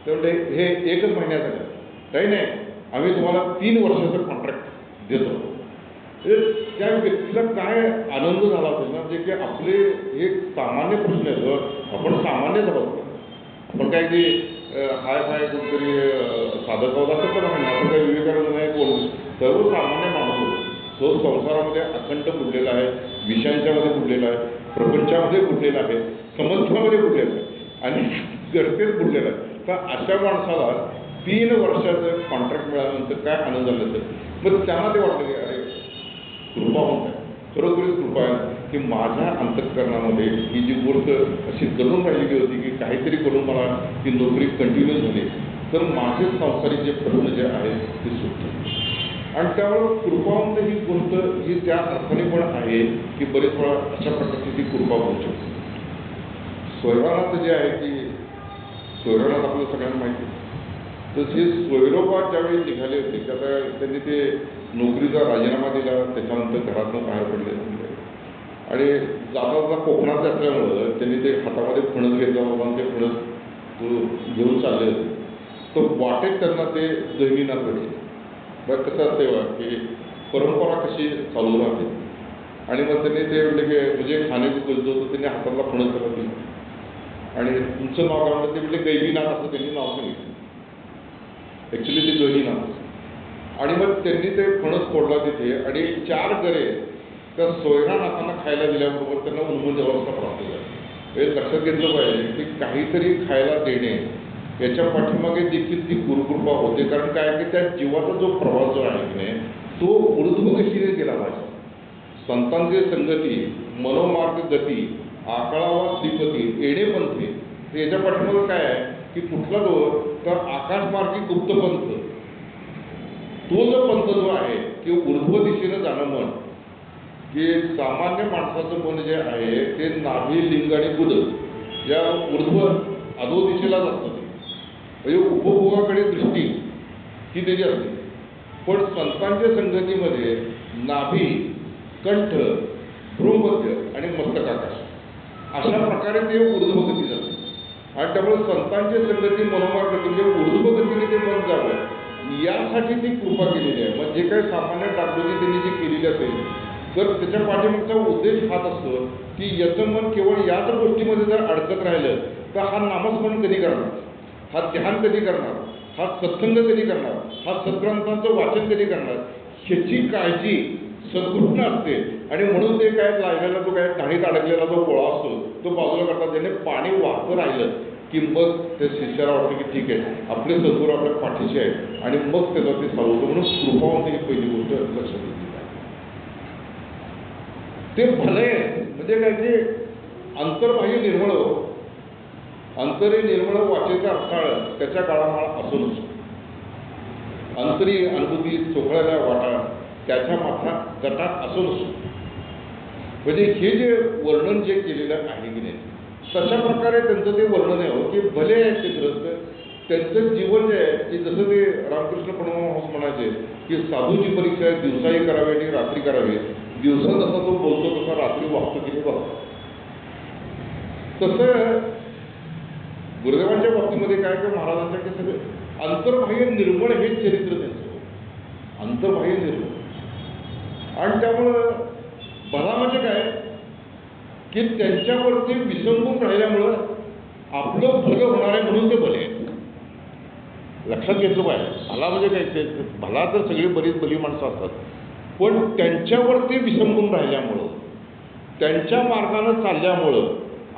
S1: ते म्हणते हे 1च महिन्याचं आहे. काही नाही, आम्ही तुम्हाला 3 वर्षाचं कॉन्ट्रॅक्ट देतो. त्या व्यक्तीला काय आनंद झाला असेल ना, म्हणजे की आपले एक सामान्य प्रश्न आहेत. आपण सामान्यच आहोत, आपण काय ते हाय फाय कुठेतरी साधं पावत असं तर नाही. आपण काही विवेकानंद नाही, कोण सर्वसामान्य माणूस होतो. तो संसारामध्ये अखंड बुडलेला आहे, विषयांच्यामध्ये बुडलेला आहे, प्रपंचामध्ये बुडलेला आहे, समस्यामध्ये बुडलेला आहे आणि गर्तेत बुडलेला आहे. तर अशा माणसाला 3 वर्षाचं कॉन्ट्रॅक्ट मिळाल्यानंतर काय आनंद झाला तर मग त्यांना ते वाटलं की अरे कृपा होत आहे, खरोखरीच कृपा आहे की माझ्या अंतःकरणामध्ये ही जी गोष्ट अशी करून राहिलेली होती की काहीतरी करून मला ती नोकरी कंटिन्यू झाली तर माझे संसारिक जे प्रश्न जे आहेत ते सुटतात. आणि त्यामुळं कृपावंत ही गोष्ट ही त्या अर्थाने पण आहे की बरेच वेळा अशा प्रकारची ती कृपा होऊ शकते. स्वयंनाथ जे आहे की स्वयंनाथ आपल्याला सगळ्यांना माहिती आहे तसे सोयरोबा ज्यावेळी निघाले होते त्याचा त्यांनी ते नोकरीचा राजीनामा दिला, त्याच्यानंतर घरातून बाहेर पडले आणि जाता जाता कोकणात असल्यामुळं त्यांनी ते हातामध्ये फणस घेतला बाबा, ते फणस घेऊन चालले होते. तर वाटेत त्यांना ते गहिनीनाथ भेटले. बरं कसं असते बा की परंपरा कशी चालू राहते. आणि मग त्यांनी ते म्हटले की म्हणजे खाण्याची गरज होतं, त्यांनी हातातला फणस त्याला दिला आणि तुमचं नाव काय म्हणतं ते म्हटले गैबीनाथ असं त्यांनी नाव सांगितलं. ॲक्च्युली ते गहिनीनाथ. आणि मग त्यांनी ते फणस फोडला तिथे आणि 4 गरे त्या सोयरानाथांना खायला दिल्याबरोबर त्यांना उन्मूलन अवस्था प्राप्त झाली. हे लक्षात घेतलं पाहिजे की काहीतरी खायला देणे याच्या पाठीमागे देखील ती गुरुकृपा होते. कारण काय की त्या जीवाचा जो प्रवास जो आहे की नाही तो ऊर्ध्वगतीने गेला पाहिजे. संतांची संगती, मनोमार्ग गती, आकळावा श्रीपती, येणेपंथी याच्या पाठीमागे काय आहे की कुठला जो तर आकाशमार्गी गुप्तपंथ, तो जो पंथ जो आहे की ऊर्ध्व दिशेनं जाणं मन, की सामान्य माणसाचं मन जे आहे ते नाभी, लिंग आणि बुध या ऊर्ध्व अधो दिशेलाच असतं. म्हणजे उपभोगाकडे दृष्टी ही त्याची असते. पण संतांच्या संगतीमध्ये नाभी, कंठ, भ्रूमध्य आणि मस्तकाकाश अशा प्रकारे ते ऊर्ध्वगती जाते. आणि त्यामुळे संतांची संगती मनोमार्ग गती म्हणजे ऊर्ध्वगतीने ते मन जावं यासाठी ती कृपा केलेली आहे. मग जे काही सामान्य डागडुजी त्यांनी जे केलेली असेल तर त्याच्या पाठीमागचा उद्देश हाच असतो की याचं मन केवळ याच गोष्टीमध्ये जर अडकत राहिलं तर हा नामस्मरण कधी करणार, हा ध्यान कधी करणार, हा सत्संग कधी करणार, हा सद्ग्रंथांचं वाचन कधी करणार, ह्याची काळजी सद्गुरूंना असते. आणि म्हणून ते काय लागलेला जो काय घाणीत अडकलेला जो पोळा असतो तो बाजूला करतात. ज्याने पाणी वाहतं राहिलं की मग त्या शिष्याला वाटतं की ठीक आहे आपले सद्गुरू आपल्या पाठीशी आहे आणि मग त्याचा ते चालवतो. म्हणून कृपावंत ही पहिली गोष्ट लक्षात घेतली पाहिजे. ते भले म्हणजे काय की अंतर्बाह्य निर्मळ, अंतरी निर्मळ वाचेचा अर्थाळ त्याच्या काळामाळा असू नसतो. अंतरी अनुभूती चोखळ्याच्या वाटा त्याच्या माथा गटात असू नसतो. म्हणजे हे जे वर्णन जे केलेलं आहे की नाही तशा प्रकारे त्यांचं ते वर्णन आहे की भले आहेत ते ग्रस्त, त्यांचं जीवन जे आहे की जसं ते रामकृष्ण परमहंस म्हणायचे की साधूची परीक्षा दिवसाही करावी आणि रात्री करावी. दिवसा जसा तो बोलतो तसा रात्री वागतो की नाही वागतो. तसं गुरुदेवांच्या बाबतीमध्ये काय की महाराजांच्या की सगळे अंतर्बाह्य निर्मळ हे चरित्र त्यांचं, अंतर्बाह्य निर्मळ. आणि त्यामुळं भला म्हणजे काय की त्यांच्यावरती विसंबून राहिल्यामुळं आपलं भलं होणार आहे म्हणून ते भले आहे. लक्षात घेतलं पाहिजे. भला म्हणजे काय ते भला तर सगळी बरीच भली माणसं असतात, पण त्यांच्यावरती विसंबून राहिल्यामुळं त्यांच्या मार्गानं चालल्यामुळं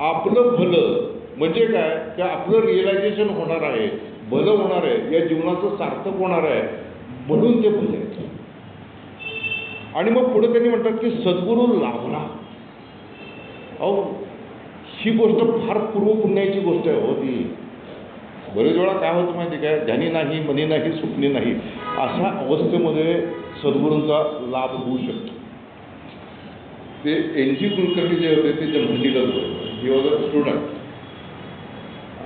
S1: आपलं भलं म्हणजे काय की आपलं रिअलायझेशन होणार आहे, भलं होणार आहे, या जीवनाचं सार्थक होणार आहे म्हणून ते भले आहेत. आणि मग पुढे त्यांनी म्हणतात की सद्गुरू लाभला. अहो ही गोष्ट फार पूर्वपुण्याची गोष्ट आहे हो ती. बरेच वेळा काय होतं माहिती काय, ध्यानी नाही, मनी नाही, स्वप्नी नाही अशा अवस्थेमध्ये सद्गुरूंचा लाभ होऊ शकतो. ते NG कुलकर्णी जे होते ते जमखंडीलाच होते. ही वॉज अ स्टुडंट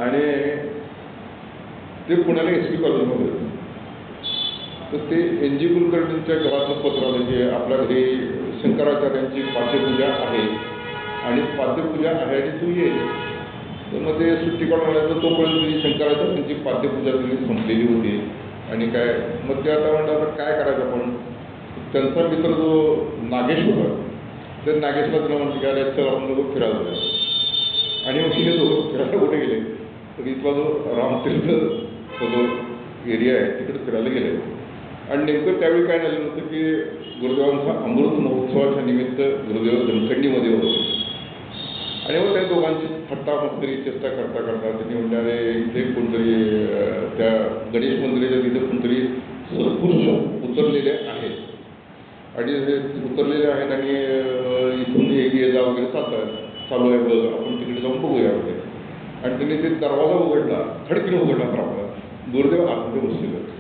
S1: आणि ते पुण्याला SP कॉलेजमध्ये होते. तर ते NG कुलकर्णींच्या घराचं पत्र आलं की आपल्या घरी शंकराचार्यांची पाद्यपूजा आहे आणि पाद्यपूजा आहे आणि तू ये. तर मग ते सुट्टी काढून आल्या तर तोपर्यंत शंकराचार्यांची पाद्यपूजा त्यांनी संपलेली होती. आणि काय मग ते आता म्हणतात आता काय करायचं आपण. त्यांचा मित्र जो नागेश होता तर नागेशला त्यांना म्हणते की अरे चल आपण लोक फिरायला जाऊया. आणि मग हे लोक फिरायला कुठे गेले तर इथला जो रामतीर्थ जो एरिया आहे तिकडे फिरायला गेले. आणि नेमकं त्यावेळी काय झालं होतं की गुरुदेवांचा अमृत महोत्सवाच्या निमित्त गुरुदेव जमखंडीमध्ये होते. आणि मग त्या दोघांची थट्टा मस्करी चेष्टा करता करता त्यांनी म्हणजे अरे इथे कोणतरी त्या गणेश मंदिराच्या तिथे कोणतरी सत्पुरुष उतरलेले आहेत आणि हे उतरलेले आहेत आणि इथून ये जा वगैरे चालू आहे बघ आपण तिकडे जाऊन बघूया वगैरे. आणि त्यांनी ते दरवाजा उघडला, खडकीने उघडला तर आपला गुरुदेव आतमध्ये बसलेले होते.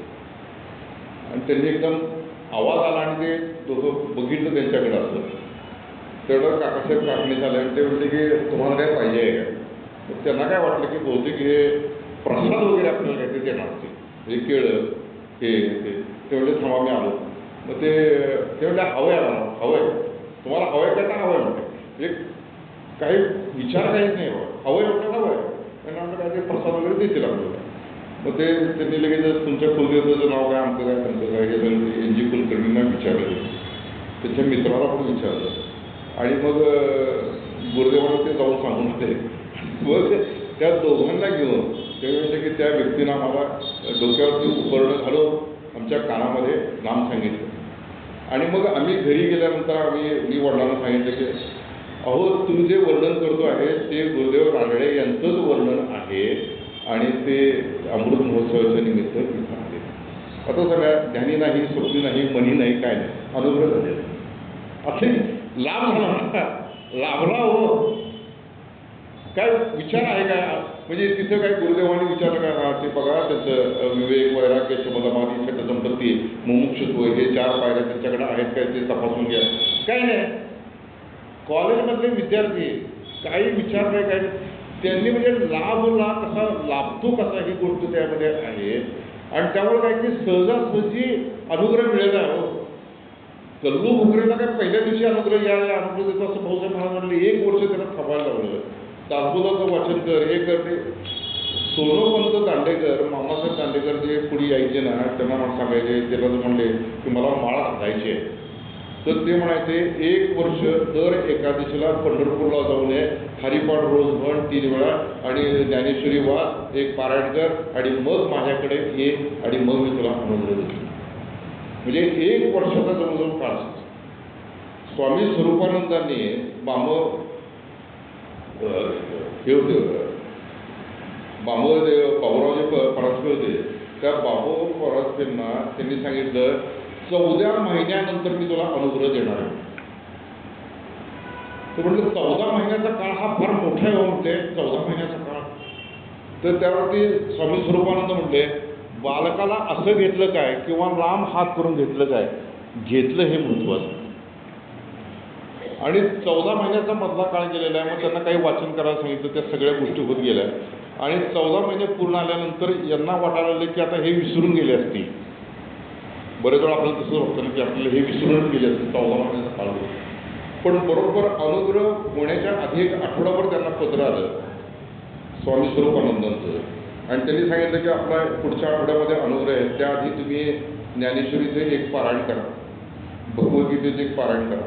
S1: आणि त्यांनी एकदम आवाज आला आणि ते दोघं बघितलं त्यांच्याकडे असतं. तेवढं काकासाहेब काकणी झालं आणि ते म्हणते की तुम्हाला काय पाहिजे आहे का. त्यांना काय वाटलं की बहुतेक हे प्रसाद वगैरे आपल्याला काहीतरी देणार असते. हे केळं हे ते म्हणजे थांबा मी आलो. मग ते म्हणजे हवं आहे तुम्हाला हवं आहे का हवं आहे म्हणते. म्हणजे काही विचार काहीच नाही हवं आहे म्हटलं हवं आहे आणि आमचं काय ते प्रसाद वगैरे देतील आपल्याला. मग ते त्यांनी लगेच तुमच्या कुलदेवताचं नाव काय आमचं काय त्यांचं काय हे सगळं एन जी कुलकर्णींना विचारलं, त्याच्या मित्राला पण विचारलं आणि मग गुरुदेवाला ते जाऊन सांगून होते. मग त्या दोघांना घेऊन ते म्हणजे की त्या व्यक्तीनं आम्हाला डोक्यावरती उपकरणं घालून आमच्या कानामध्ये नाम सांगितलं आणि मग आम्ही घरी गेल्यानंतर मी वडिलांना सांगितलं की अहो तुम्ही जे वर्णन करतो आहे ते गुरुदेव रानडे यांचंच वर्णन आहे आणि ते अमृत महोत्सवाच्या निमित्त इथं आले. आता सगळ्या ध्यानी नाही, स्वप्नी नाही, मनी नाही, काय नाही, अनुग्रह झालेला आहे. असे लाभ झाला लाभला हो. काय विचार आहे काय म्हणजे तिथं काय गुरुदेवांनी विचारलं काय हा ते बघा त्याचं विवेक वैराग्य शमदमादी षटसंपत्ती मुमुक्षुत्व हे 4 पायऱ्या त्यांच्याकडे आहेत काय ते तपासून घ्या. काय नाही कॉलेजमधले विद्यार्थी काही विचार नाही काय त्यांनी म्हणजे लाभला कसा लाभतो कसा ही गोष्ट त्यामध्ये आहे आणि त्यामुळे काय की सहजासहजी अनुग्रह मिळाला हो. कल्लू भुकरेला काय पहिल्या दिवशी अनुग्रह या अनुग्रह देतो असं भाऊसाहेब म्हणाले 1 वर्ष त्याला थांबायला लावलं. दासबोधाचं वाचन कर हे करते. सोनोपंत दांडेकर मामासाहेब दांडेकर जे पुढे यायचे ना त्यांना मला सांगायचे त्याला जर म्हणले की मला माळ घालायची आहे तर ते म्हणायचे 1 वर्ष दर एकादशीला पंढरपूरला जाऊन ये हरिपाठ रोज म्हण 3 वेळा आणि ज्ञानेश्वरी वाच 1 पारायण कर आणि मग माझ्याकडे ये आणि मग मी तुला अनुग्रह देतो. म्हणजे 1 वर्षाचा जवळजवळ काळ. स्वामी स्वरूपानंदांनी हे होते बाबूदेव बाबूरावजी परांजपे होते. त्या बाबू परांजपेंना त्यांनी सांगितलं 14 महिन्यानंतर मी तुला अनुग्रह देणार आहे. तर म्हटलं 14 महिन्याचा काळ हा फार मोठा आहे म्हणते 14 महिन्याचा काळ. तर त्यावरती स्वामी स्वरूपानंद म्हटले बालकाला असं घेतलं काय किंवा लांब हात करून घेतलं काय घेतलं हे महत्त्वाचं. आणि 14 महिन्याचा मधला काळ गेलेला आहे. मग त्यांना काही वाचन करायला सांगितलं त्या सगळ्या गोष्टी होत गेल्या आणि 14 महिने पूर्ण आल्यानंतर यांना वाटायला लागले की आता हे विसरून गेले असते. बरेच वेळा आपल्याला तसं वाटतं की आपल्याला हे विसरूनच गेले असते 14 महिन्याचा काळ. पण बरोबर अनुग्रह होण्याच्या आधी 1 आठवडाभर त्यांना पत्र आलं स्वामी स्वरूपानंदांचं आणि त्यांनी सांगितलं की आपला पुढच्या आठवड्यामध्ये अनुग्रह आहे त्याआधी तुम्ही ज्ञानेश्वरीचे 1 पारायण करा, भगवद्गीतेचे 1 पारायण करा.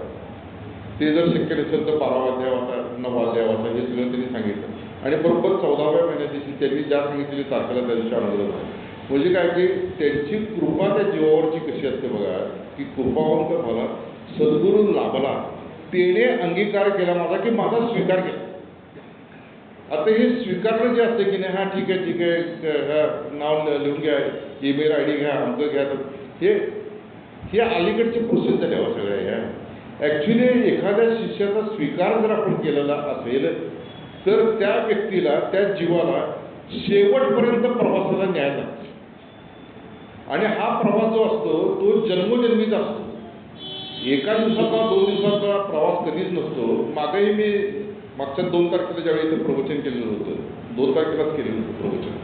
S1: ते जर शक्य नसेल तर 12वा अध्यायाचा 9वा अध्यायाचा हे सगळं त्यांनी सांगितलं आणि बरोबर 14व्या महिन्या दिवशी त्यांनी ज्या सांगितलेली तारखेला त्या दिवशी अनुग्रह झाला. म्हणजे काय की त्यांची कृपा त्या जीवावरची कशी असते बघा की कृपावंत मला सद्गुरू लाभला त्याने अंगीकार केला माझा की माझा स्वीकार केला. आता हे स्वीकारलं जे असते की नाही हा ठीक आहे हा नाव लिहून घ्या ईमेल ID घ्या आमचं घ्या हे अलीकडचे प्रोसेस झाल्या सगळ्या ह्या. ॲक्च्युली एखाद्या शिष्याचा स्वीकार जर आपण केलेला असेल तर त्या व्यक्तीला त्या जीवाला शेवटपर्यंत प्रवासाला न्याय लागतो आणि हा प्रवास जो असतो तो जन्मोजन्मीचा असतो. एका दिवसाचा 2 दिवसाचा प्रवास कधीच नसतो. मागेही मी मागच्या 2 तारखेला ज्यावेळी इथं प्रवचन केलेलं होतं 2 तारखेलाच केलेलं होतं प्रवचन.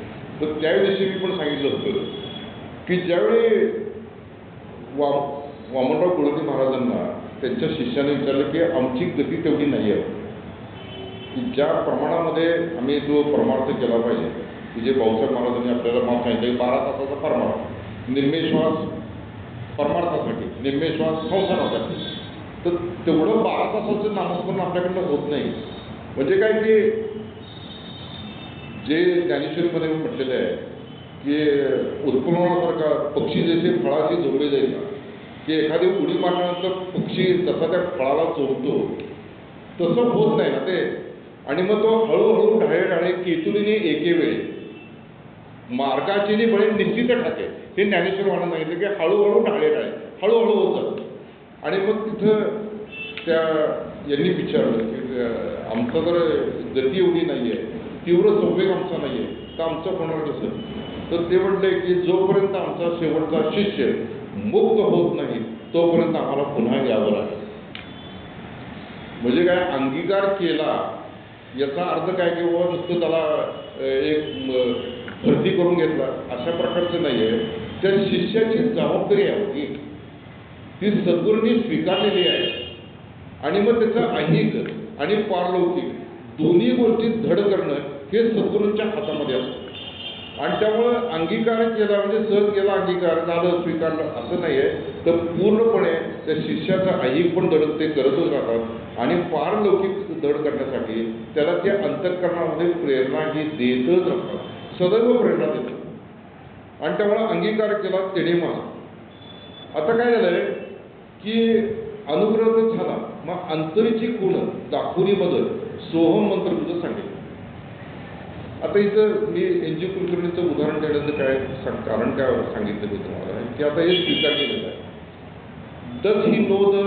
S1: तर त्यावेळेशी मी पण सांगितलं होतं की ज्यावेळी वामनराव गुळवणी महाराजांना त्यांच्या शिष्याने विचारलं की आमची गती तेवढी नाही आहे की ज्या प्रमाणामध्ये आम्ही जो परमार्थ केला पाहिजे की जे भाऊसाहेब महाराजांनी आपल्याला माफ सांगितलं 12 तासाचा परमार्थ निम्मेश्वास परमार्थासाठी निम्मेश्वास संसारासाठी. तर तेवढं 12 तासाचं नामस्मरण आपल्याकडनं होत नाही. म्हणजे काय की जे ज्ञानेश्वरीमध्ये म्हटलेलं आहे की उत्पन्नासारखा पक्षी जसे फळाशी जोडले जाईल की एखादी उडी मारल्यानंतर पक्षी जसा त्या फळाला चोरतो तसं होत नाही ना ते. आणि मग तो हळूहळू ढाळे केतुलीने एके वेळी मार्गाची बळे निश्चित ठाके हे ज्ञानेश्वर महाराज सांगितलं की हळूहळू ढाळे हळूहळू होत जातं. आणि मग तिथं त्या यांनी विचारलं की आमचं जर गती एवढी नाही आहे तीव्र संवेग आमचा नाही आहे तर आमचं होणार कसं. तर ते म्हटले की जोपर्यंत आमचा शेवटचा शिष्य मुक्त होत नाही तोपर्यंत आम्हाला पुन्हा यावं लागेल. म्हणजे काय अंगीकार केला याचा अर्थ काय की बाबा नुसतं त्याला एक भरती करून घेतला अशा प्रकारचं नाही आहे. त्या शिष्याची जबाबदारी आहे होती ती सद्गुरूंनी स्वीकारलेली आहे. आणि मग त्याचं ऐहिक आणि पारलौकिक दोन्ही गोष्टी धड करणं हे सद्गुरूंच्या हातामध्ये असतं. आणि त्यामुळं अंगीकार केला म्हणजे सहज केला अंगीकार झालं स्वीकारलं असं नाही आहे. तर पूर्णपणे त्या शिष्याचा ऐहिक पण धड ते करतच राहतात आणि पारलौकिक धड करण्यासाठी त्याला त्या अंतःकरणामध्ये प्रेरणा ही देतच राहतात, सदैव प्रेरणा देतात. आणि त्यामुळं अंगीकार केला तेणे माझा. आता काय झालंय की अनुग्रह तर झाला, मग अंतरीची खूण दाखवणी बदल सोहम मंत्र तुझं सांगितलं. आता इथं मी NG कुलकर्णीचं उदाहरण देण्याचं काय कारण काय सांगितलं मी तुम्हाला की आता हे स्वीकार केलेलं आहे. Does he know the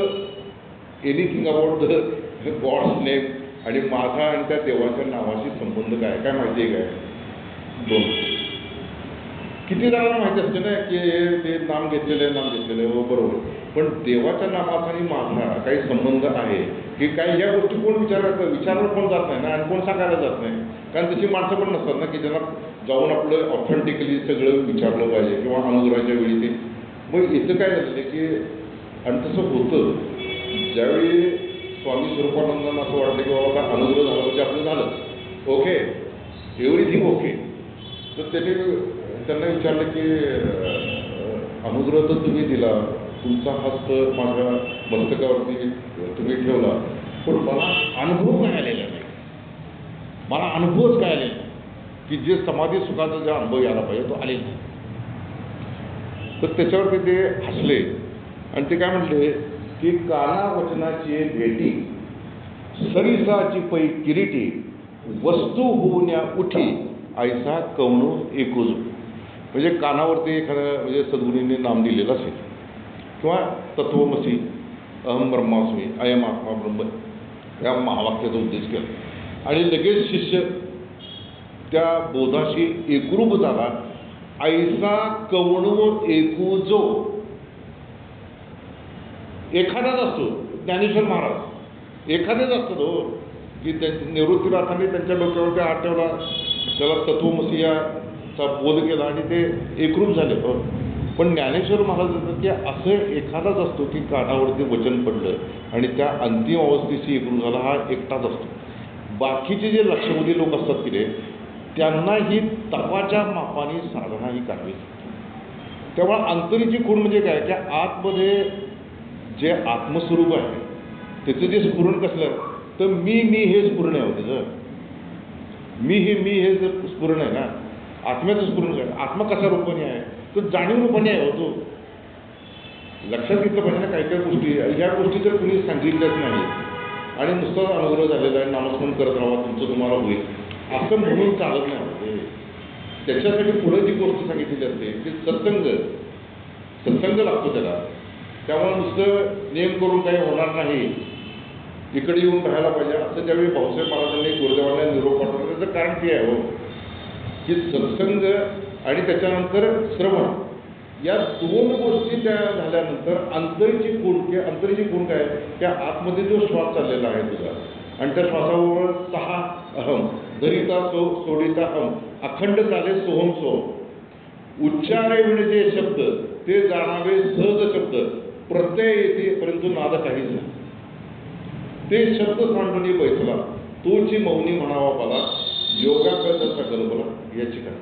S1: anything about the gods name आणि माझा आणि त्या देवाच्या नावाशी संबंध काय काय माहिती आहे काय? दोन. किती जणांना माहिती असते ना की ते नाम घेतलेलं आहे नाम घेतलेलं आहे. हो बरोबर. पण देवाच्या नामाचा आणि माझा काही संबंध आहे की काय या गोष्टी कोण विचारायला कोण जात नाही ना आणि कोण सांगायला जात नाही. कारण तशी माणसं पण नसतात ना की ज्यांना जाऊन आपलं ऑथेंटिकली सगळं विचारलं पाहिजे किंवा अनुग्रहाच्या वेळी ते. मग इथं काय झालं की आणि तसं होतं ज्यावेळी स्वामी स्वरूपानंदांना असं वाटलं की बाबा आता अनुग्रह झाला म्हणजे आपलं झालं ओके एव्हरीथिंग ओके. तर त्यांना विचारलं की अनुग्रह तर तुम्ही दिला, तुमचा हस्त माझ्या मस्तकावरती तुम्ही ठेवला, पण मला अनुभव काय आलेला नाही. मला अनुभवच काय आलेला नाही की जे समाधी सुखाचा जो अनुभव यायला पाहिजे तो आलेला नाही. तर त्याच्यावरती ते हसले आणि ते काय म्हटले की काना वचनाची भेटी सरिसाची पै किरीटी वस्तू होऊन्या उठी ऐसा कवणू एकूज. म्हणजे कानावरती एखादं म्हणजे सद्गुरूंनी नाम दिलेलं असेल किंवा तत्वमसी अहम ब्रह्मास्मी अयम आत्मा ब्रह्म या महावाक्याचा उद्देश केला आणि लगेच शिष्य त्या बोधाशी एकरूप झाला. ऐसा कवणू एकूजो एखादाच असतो. ज्ञानेश्वर महाराज एखादेच असतो तो की निवृत्ती राहताना त्यांच्या डोक्यावरती हात ठेवला, त्याला तत्वमसी याचा बोध केला आणि ते एकरूप झाले. पण ज्ञानेश्वर महाराज म्हणतात की असं एखादाच असतो की कानावरती वचन पडलं आणि त्या अंतिम अवस्थेशी एकरूप झाला हा एकटाच असतो. बाकीचे जे लक्षवेधी लोक असतात की त्यांनाही तपाच्या मापाने साधना ही करावी. त्यामुळे अंतरीची खूण म्हणजे काय की आतमध्ये जे आत्मस्वरूप आहे त्याचं जे स्फुरण कसलं तर मी हे स्फुरण आहे त्याचं मी हे जर स्फुरण आहे ना आत्म्याचं स्फुरण काय. आत्मा कशा रूपाने आहे तर जाणीव रूपाने आहे होतो. लक्षात घेतलं पाहिजे ना काही काही गोष्टी ह्या गोष्टी जर कुणी सांगितल्याच नाही आणि नुसताच अनुग्रह झालेला आहे नामस्मरण करत राहा तुमचं तुम्हाला होईल असं म्हणून चालत नाही. त्याच्यासाठी पुढे जी गोष्ट सांगितलेली असते ती सत्संग लागतो त्याला. त्यामुळे नुसतं नियम करून काही होणार नाही, इकडे येऊन राहायला पाहिजे असं ज्यावेळी भाऊसाहेब महाराजांनी गुरुदेवांना निरोप पाठवला त्याचं कारण ते आहे हो की सत्संग आणि त्याच्यानंतर श्रवण या दोन गोष्टी त्या झाल्यानंतर अंतरीची खूण काय त्या आतमध्ये जो श्वास चाललेला आहे तुझा आणि त्या श्वासाबरोबर 6 अहम धरिता सोडिता हम अखंड चाले सोहम सोहम उच्चारे म्हणजे शब्द ते जाणावे सहज शब्द प्रत्यय येते परंतु नाद काहीच नाही. ते शब्द सांडूनी बैसला तोची मौनी म्हणावा मला योगा करता गलबला याची काय.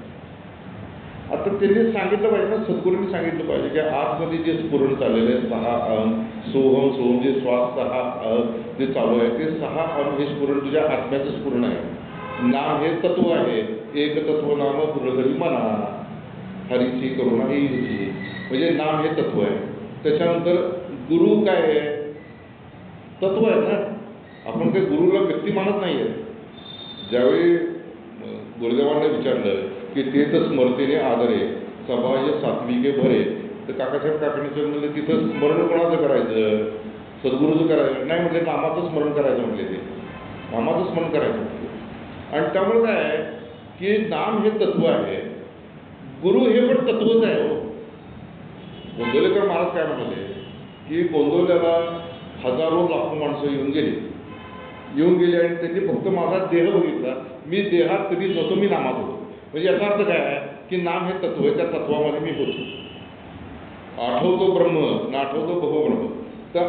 S1: आता त्यांनी सांगितलं पाहिजे ना सद्गुरूंनी सांगितलं पाहिजे की आतमध्ये जे स्फुरण चाललेलं आहे 6 अहम सोहम जे श्वास 6 अहम जे चालू आहे ते 6 अहम हे स्फुरण तुझ्या आत्म्याचं स्फुरण आहे. नाम हे तत्व आहे. एक तत्व नाम पुरगरी मना हरीची करुणा ही म्हणजे नाम हे तत्व आहे. त्याच्यानंतर गुरु काय आहे तत्व आहे ना. आपण काही गुरुला व्यक्ती मानत नाही आहे. ज्यावेळी गुरुदेवांना विचारलं की ते तर स्मरतेने आदरे सभाय सात्विके भरे तर काकासाहेब काकाणीचं म्हणजे तिथं स्मरण कोणाचं करायचं सद्गुरूचं करायचं नाही म्हटलं नामाचं स्मरण करायचं म्हटले ते नामाचं स्मरण करायचं म्हटलं. आणि त्यामुळे काय आहे की नाम हे तत्व आहे गुरु हे पण तत्वच आहे हो. गोंदवलेकर महाराज काय म्हणाले की गोंदवल्याला हजारो लाखो माणसं येऊन गेली आणि त्यांनी फक्त माझा देह बघितला. मी देहात कधी नव्हतो मी नामात होतो म्हणजे याचा अर्थ काय आहे की नाम हे तत्व आहे, त्या तत्वामध्ये मी होतो. आठवतो ब्रह्म ना आठवतो बहुब्रह्म. तर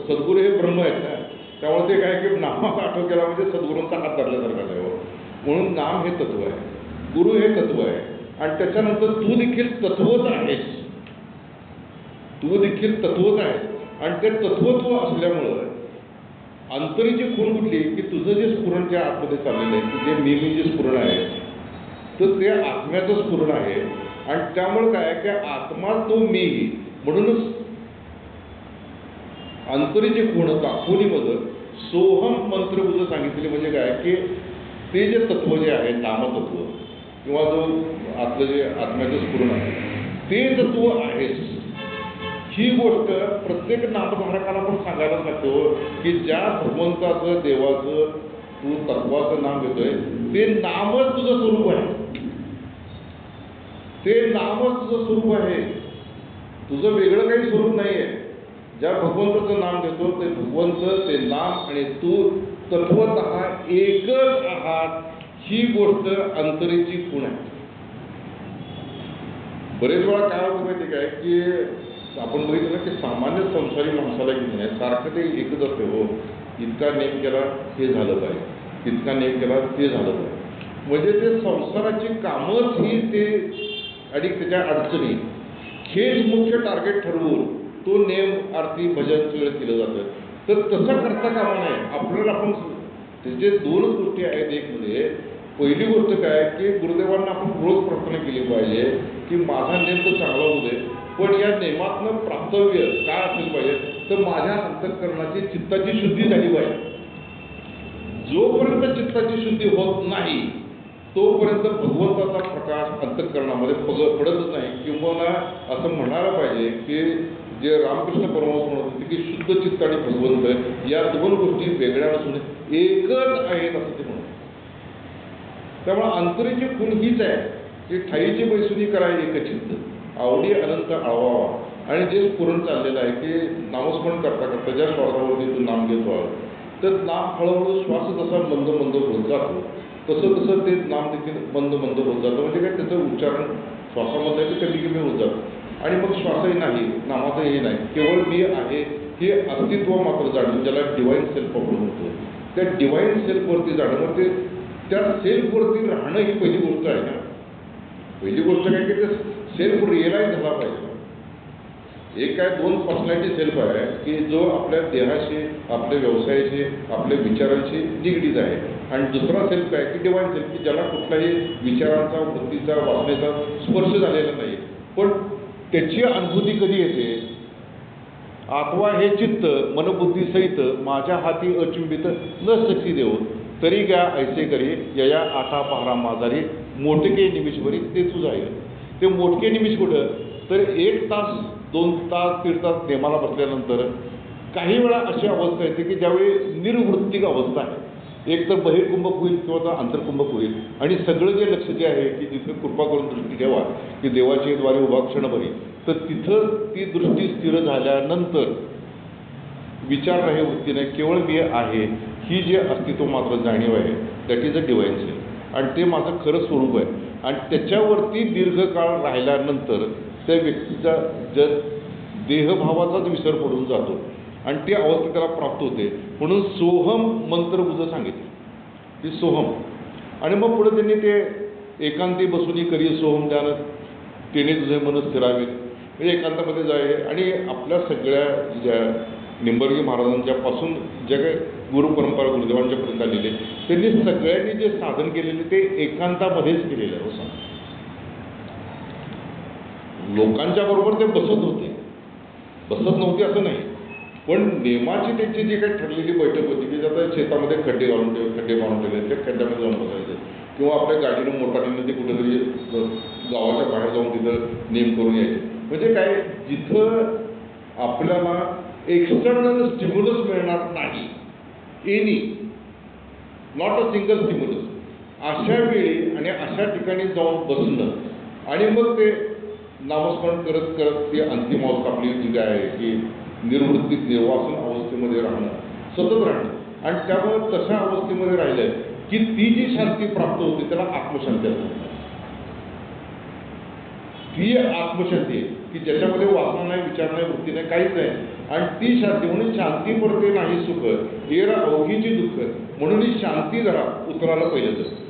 S1: सद्गुरू हे ब्रह्म आहेत ना, त्यामुळे ते काय की नामाचा आठव केला म्हणजे सद्गुरूंचा हात धरल्यासारखा आहे. म्हणून नाम हे तत्व आहे, गुरु हे तत्व आहे, आणि त्याच्यानंतर तू देखील तत्वच आहेस. तू देखील तत्वच आहे, आणि ते तत्वत्व असल्यामुळं अंतरीची खूण कुठली की तुझं जे स्फुरण ज्या आतमध्ये चाललेलं आहे, तुझे मी जे स्फुरण आहे, तर ते आत्म्याचं स्फुरण आहे. आणि त्यामुळे काय की आत्मा तो मी, म्हणूनच अंतरीची खूण दाखवणीमध्ये सोहम मंत्रबुद्ध सांगितले. म्हणजे काय की ते जे तत्व जे आहे नामतत्व किंवा जो आतलं जे आत्म्याचं स्फुरण आहे ते तत्व आहेस. ही गोष्ट प्रत्येक नामधारकाला पण सांगायलाच लागतो की ज्या भगवंताचं देवाचं तू तत्वाचं नाम घेतोय ते नामच तुझं स्वरूप आहे. ते नामच तुझं स्वरूप आहे, तुझं वेगळं काही स्वरूप नाही आहे. ज्या भगवंताचं नाम घेतो ते भगवंत, ते नाम आणि तू तत्वतः एकच आहात. ही गोष्ट अंतरेची खूण आहे. बरेच वेळा काय होतं माहिती काय की आपण बघितलं की सामान्य संसारी माणसाला की नाही सारखं ते एकच असते. हो, इतका नेम केला हे झालं पाहिजे, तितका नेम केला ते झालं पाहिजे. म्हणजे ते संसाराची कामच ही ते आणि त्याच्या अडचणी हेच मुख्य टार्गेट ठरवून तो नेम आरती भजन सगळं केलं जातं. तर तसं करता कामा नये. आपल्याला आपण त्याचे दोनच गोष्टी आहेत. एक म्हणजे पहिली गोष्ट काय की गुरुदेवांना आपण रोज प्रार्थना केली पाहिजे की माझा नेम तर चांगला होऊ दे, पण या नेमातनं प्राप्तव्य काय असेल पाहिजे तर माझ्या अंतःकरणाची चित्ताची शुद्धी झाली पाहिजे. जोपर्यंत चित्ताची शुद्धी होत नाही तोपर्यंत भगवंताचा प्रकाश अंतःकरणामध्ये पडतच नाही. किंवा असं म्हणायला पाहिजे की जे रामकृष्ण परमहंस म्हणत होते की शुद्ध चित्त आणि भगवंत या दोन गोष्टी वेगळ्या नसून एकच आहेत असं ते म्हणत. त्यामुळे अंतरेची खूण हीच आहे की ठाईची बैसुनी करा एकचित्त, आवडी अनंत आळवावा. आणि जे स्फुरण चाललेलं आहे की नामस्मरण करता करता ज्या श्वासावरती तू नाम घेतो तर नाम हळूहळू श्वास जसा मंद मंद होत जातो तसं तसं ते नाम देखील मंद मंद होत जातं. म्हणजे काय त्याचं उच्चारण श्वासामध्ये कमी कमी होत जातं. आणि मग श्वासही नाही, नामाचंही नाही, केवळ मी आहे हे अस्तित्व मात्र जाणून ज्याला डिवाईन सेल्फ आपण म्हणतो, त्या डिवाईन सेल्फवरती जाणं. मग ते त्या सेल्फवरती राहणं ही पहिली गोष्ट आहे ना. पहिली गोष्ट काय की ते सेल्फ रिअलाइज झाला पाहिजे. एक काय दोन पर्सनॅलिटी सेल्फ आहे की जो आपल्या देहाशी, आपल्या व्यवसायाशी, आपल्या विचारांशी निगडीत आहे. आणि दुसरा सेल्फ काय की डिवाईन सेल्फ की ज्याला कुठलाही विचारांचा, वृत्तीचा, वासनेचा स्पर्श झालेला नाही. पण त्याची अनुभूती कधी येते? आत्वा हे चित्त मनबुद्धी सहित माझ्या हाती अचुंबित न सखी देव तरी घ्या ऐसे करी यया आठा पहारा माझारी मोठके निमिषभरी ते तुझं आहे. ते मोठके निमिष कुठं तर 1 तास 2 तास 3 तास नेमाला बसल्यानंतर काही वेळा अशी अवस्था येते की ज्यावेळी निर्वृत्तिक अवस्था आहे. एक तर बहिर्कुंभक होईल किंवा तर आंतरकुंभक होईल. आणि सगळं जे लक्ष जे आहे की जिथं कृपा करून दृष्टी ठेवा की देवाची द्वारे उभा क्षणभरी, तर तिथं ती दृष्टी स्थिर झाल्यानंतर विचार नाही, वृत्ती नाही, केवळ मी आहे ही जे अस्तित्व मात्र जाणीव आहे that is a divine self. आणि ते माझं खरं स्वरूप आहे. आणि त्याच्यावरती दीर्घकाळ राहिल्यानंतर त्या व्यक्तीचा देहभावाचाच विसर पडून जातो आणि ती अवस्था त्याला प्राप्त होते. म्हणून सोहम मंत्रबुद्ध सांगितले की सोहम. आणि मग पुढे त्यांनी ते एकांती बसून करी सोहम ध्यान तेने तुझे मन स्थिरावे. म्हणजे एकांतामध्ये जाय. आणि आपल्या सगळ्या ज्या निंबर्गी महाराजांच्यापासून ज्या काही गुरुपरंपरा गुरुदेवांच्यापर्यंत आलेले त्यांनी सगळ्यांनी जे साधन केलेले ते एकांतामध्येच केलेलं आहे. लोकांच्या बरोबर ते बसत होते, बसत नव्हते असं नाही. पण नेमाची त्यांची जी काही ठरलेली बैठक होती की ज्यात शेतामध्ये खड्डे घालून ठेवले त्या खड्ड्यामध्ये जाऊन बसायचे किंवा आपल्या गाडीनं मोटारीनं ते कुठेतरी गावाच्या बाहेर जाऊन तिथं नेम करून यायचे. म्हणजे काय जिथं आपल्याला एक्सटर्नल स्टिम्युलस मिळणार नाही, any not a single stimulus, अशा वेळी आणि अशा ठिकाणी जाऊन बसणं आणि मग ते नामस्मरण करत करत ती अंतिम अवस्था आपली जी काय आहे की निर्वृत्ती निर्वासन अवस्थेमध्ये राहणं, सतत राहणं. आणि त्यामुळे तशा अवस्थेमध्ये राहिलं की ती जी शांती प्राप्त होते त्याला आत्मशांती असते. ती आत्मशांती आहे की ज्याच्यामध्ये वासना नाही, विचार नाही, वृत्ती नाही, काहीच नाही. आणि ती शांती म्हणून शांती पडते नाही सुख हेर अवघीची दुःख, म्हणून ही शांती जरा उतरायला पाहिजे. तर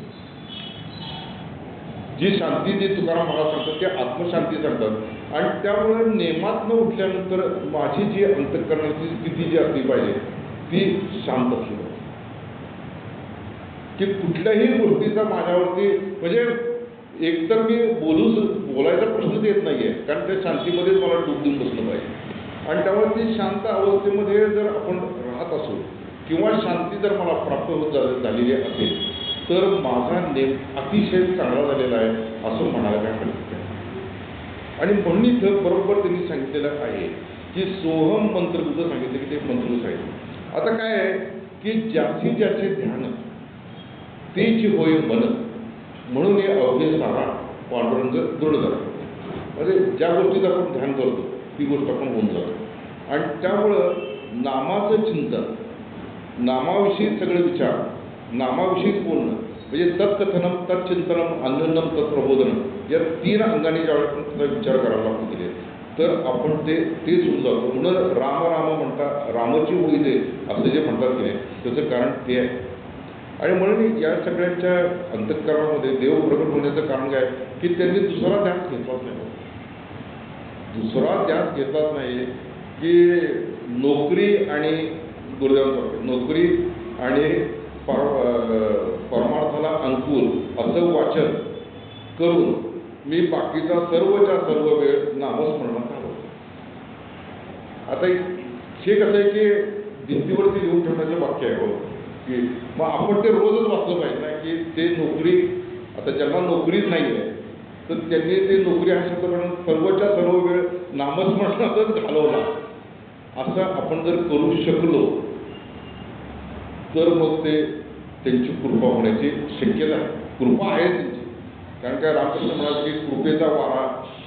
S1: जी शांती जी तुकाराम महाराज सांगतात ते आत्मशांती सांगतात. आणि त्यामुळे नेमात न उठल्यानंतर माझी जी अंतःकरणाची स्थिती जी असली पाहिजे ती शांत असली पाहिजे की कुठल्याही गोष्टीचा माझ्यावरती म्हणजे एकतर मी बोलायचा प्रश्नच येत नाही आहे, कारण त्या शांतीमध्येच मला डूब देऊन बसलं पाहिजे. आणि त्यामुळे ती शांत अवस्थेमध्ये जर आपण राहत असू किंवा शांती जर मला प्राप्त होत झालेली असेल तर माझा नेम अतिशय चांगला झालेला आहे असं म्हणायला काय हरकत नाही. आणि म्हणून इथं बरोबर त्यांनी सांगितलेलं आहे की सोहम मंत्रबुद्ध सांगितलं की ते मंत्रच आहे. आता काय आहे की ज्याचे ध्यान तेची होय मन, म्हणून हे अवघे सारा पांडुरंग दृढ झाला. म्हणजे ज्या गोष्टीत आपण ध्यान करतो ती गोष्ट आपण होऊन जातो. आणि त्यामुळं नामाचं चिंतन, नामाविषयी सगळे विचार, नामाविषयीच बोलणं म्हणजे तत्कथनम, तत्चिंतनम, अन्योन्यम, तत्प्रबोधनम या 3 अंगाने ज्यावेळेस आपण त्याचा विचार करायला लागतो केले तर आपण तेच होऊन जातो. म्हणून राम राम म्हणता रामाची होई दे असं जे म्हणतात की नाही त्याचं कारण ते आहे. आणि म्हणून या सगळ्यांच्या अंतःकरणामध्ये देव प्रकट होण्याचं कारण काय की त्यांनी दुसरा ध्यास घेतलाच नाही. दुसरा ध्यास घेतलाच नाही की नोकरी आणि गुरुदेवांसारखे नोकरी आणि परमार्थाला अनुकूल असं वाचन करून मी बाकीचा सर्वच्या सर्व वेळ नामस्मरणात घालवतो. आता हे कसं आहे की भिंतीवरती लिहून ठेवण्याचं वाक्य आहे हो की मग आपण ते रोजच वाचलं पाहिजे ना की ते नोकरी, आता ज्यांना नोकरीच नाही आहे तर त्यांनी ते नोकरी हा शब्द म्हणून सर्वच्या सर्व वेळ नामस्मरणातच घालवला असं आपण जर करू शकलो तर मग ते त्यांची कृपा होण्याची शक्यता आहे. कृपा आहे त्यांची, कारण काय रामकृष्ण म्हणाले की कृपेचा वारा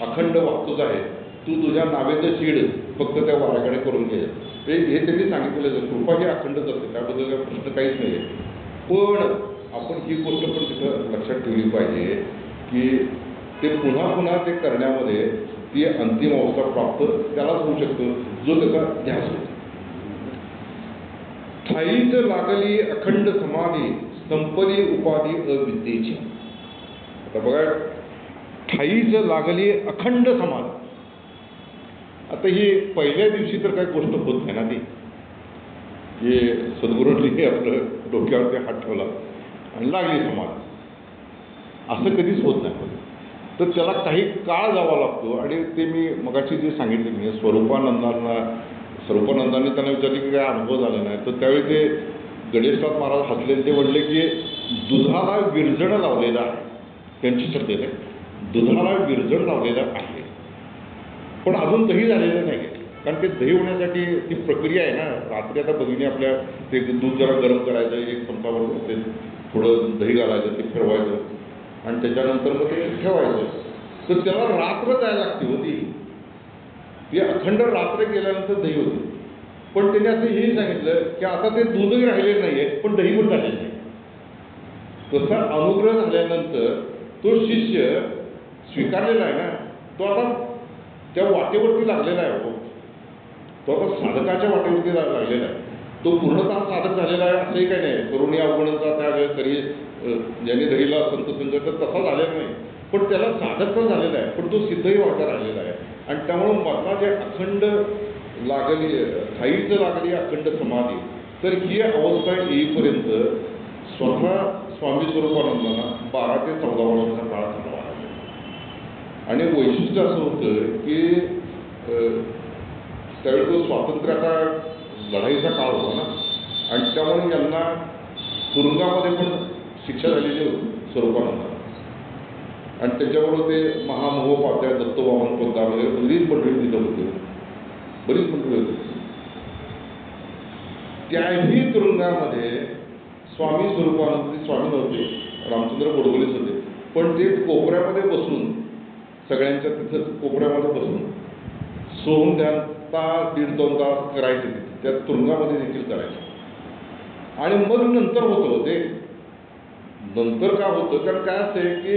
S1: अखंड वाहतोच आहे, तू तुझ्या नावेचं शीड फक्त त्या वाऱ्याकडे करून घे. हे त्यांनी सांगितलेलं आहे. कृपा ही अखंडच असते, त्याबद्दल काही प्रश्न काहीच नाही आहे. पण आपण ही गोष्ट पण तिथं लक्षात ठेवली पाहिजे की ते पुन्हा पुन्हा ते करण्यामध्ये ती अंतिम अवस्था प्राप्त त्यालाच होऊ शकतं जो त्याचा ध्यास होतो. ठाईच लागली अखंड समाधी, संपली उपाधी अविद्येची. आता बघा, ठाईच लागली अखंड समाधी. आता ही पहिल्या दिवशी तर काही गोष्ट होत नाही ना ती. हे सद्गुरूंनी आपलं डोक्यावरती हात ठेवला आणि लागली समाधी, असं कधीच होत नाही. तर त्याला काही काळ जावा लागतो. आणि ते मी मगाशी जे सांगितले मी स्वरूपानंदांनी त्यांना विचारले की काय अनुभव झाला नाही, तर त्यावेळी ते गणेशनाथ महाराज हसले. ते म्हणले की दुधाला विरजण लावलेलं आहे. त्यांची शब्द आहे, दुधाला विरजण लावलेलं आहे पण अजून दही झालेलं नाही. कारण ते दही होण्यासाठी ती प्रक्रिया आहे ना. रात्री आता भगिनी आपल्या ते दूध जरा गरम करायचं, 1 चमचावर ते थोडं दही घालायचं, ते फिरवायचं आणि त्याच्यानंतर मग ते ठेवायचं. तर त्याला रात्र जायला लागते होती. ती अखंड रात्र गेल्यानंतर दही होते. पण त्याने असं हेही सांगितलं की आता ते दूधही राहिलेलं नाही आहे पण दही पण झालेलं नाही. तसा अनुग्रह झाल्यानंतर तो शिष्य स्वीकारलेला आहे ना, तो आता त्या वाटेवरती लागलेला आहे. हो, तो आता साधकाच्या वाटेवरती लागलेला आहे. तो पूर्णतः साधक झालेला आहे असंही काही नाही. करुणी अवगुणांचा त्या तरी ज्यांनी धरीला संत संघ तर तसा झालेला नाही, पण त्याला साधक तर झालेला आहे, पण तो सिद्धही वाटा राहिलेला आहे. आणि त्यामुळं मला जे अखंड लागली, ठाईच लागली अखंड समाधी, तर ही अवस्था येईपर्यंत स्वतः स्वामी स्वरूपानंदांना 12 ते 14 वर्षाचा काळ थांबावा लागला. आणि वैशिष्ट्य असं होतं की त्यावेळी तो स्वातंत्र्याचा लढाईचा काळ होता ना, आणि त्यामुळे यांना तुरुंगामध्ये पण शिक्षा झालेली होती स्वरूपानंदांना. आणि त्याच्याबरोबर ते महामहोपाध्याय दत्तवामन पोद्दार वगैरे बरीच मंडळी तिथं होती, बरीच मंडळी होती. त्याही तुरुंगामध्ये स्वामी स्वरूपानंद, स्वामी नव्हते, रामचंद्र गोडबोलेच होते, पण ते कोपऱ्यामध्ये बसून सगळ्यांच्या तिथं कोपऱ्यामध्ये बसून सोहम ध्यान तास 1.5-2 तास करायचे तिथे त्या तुरुंगामध्ये देखील करायचे. आणि मग नंतर होतं ते नंतर काय होतं, कारण काय असते की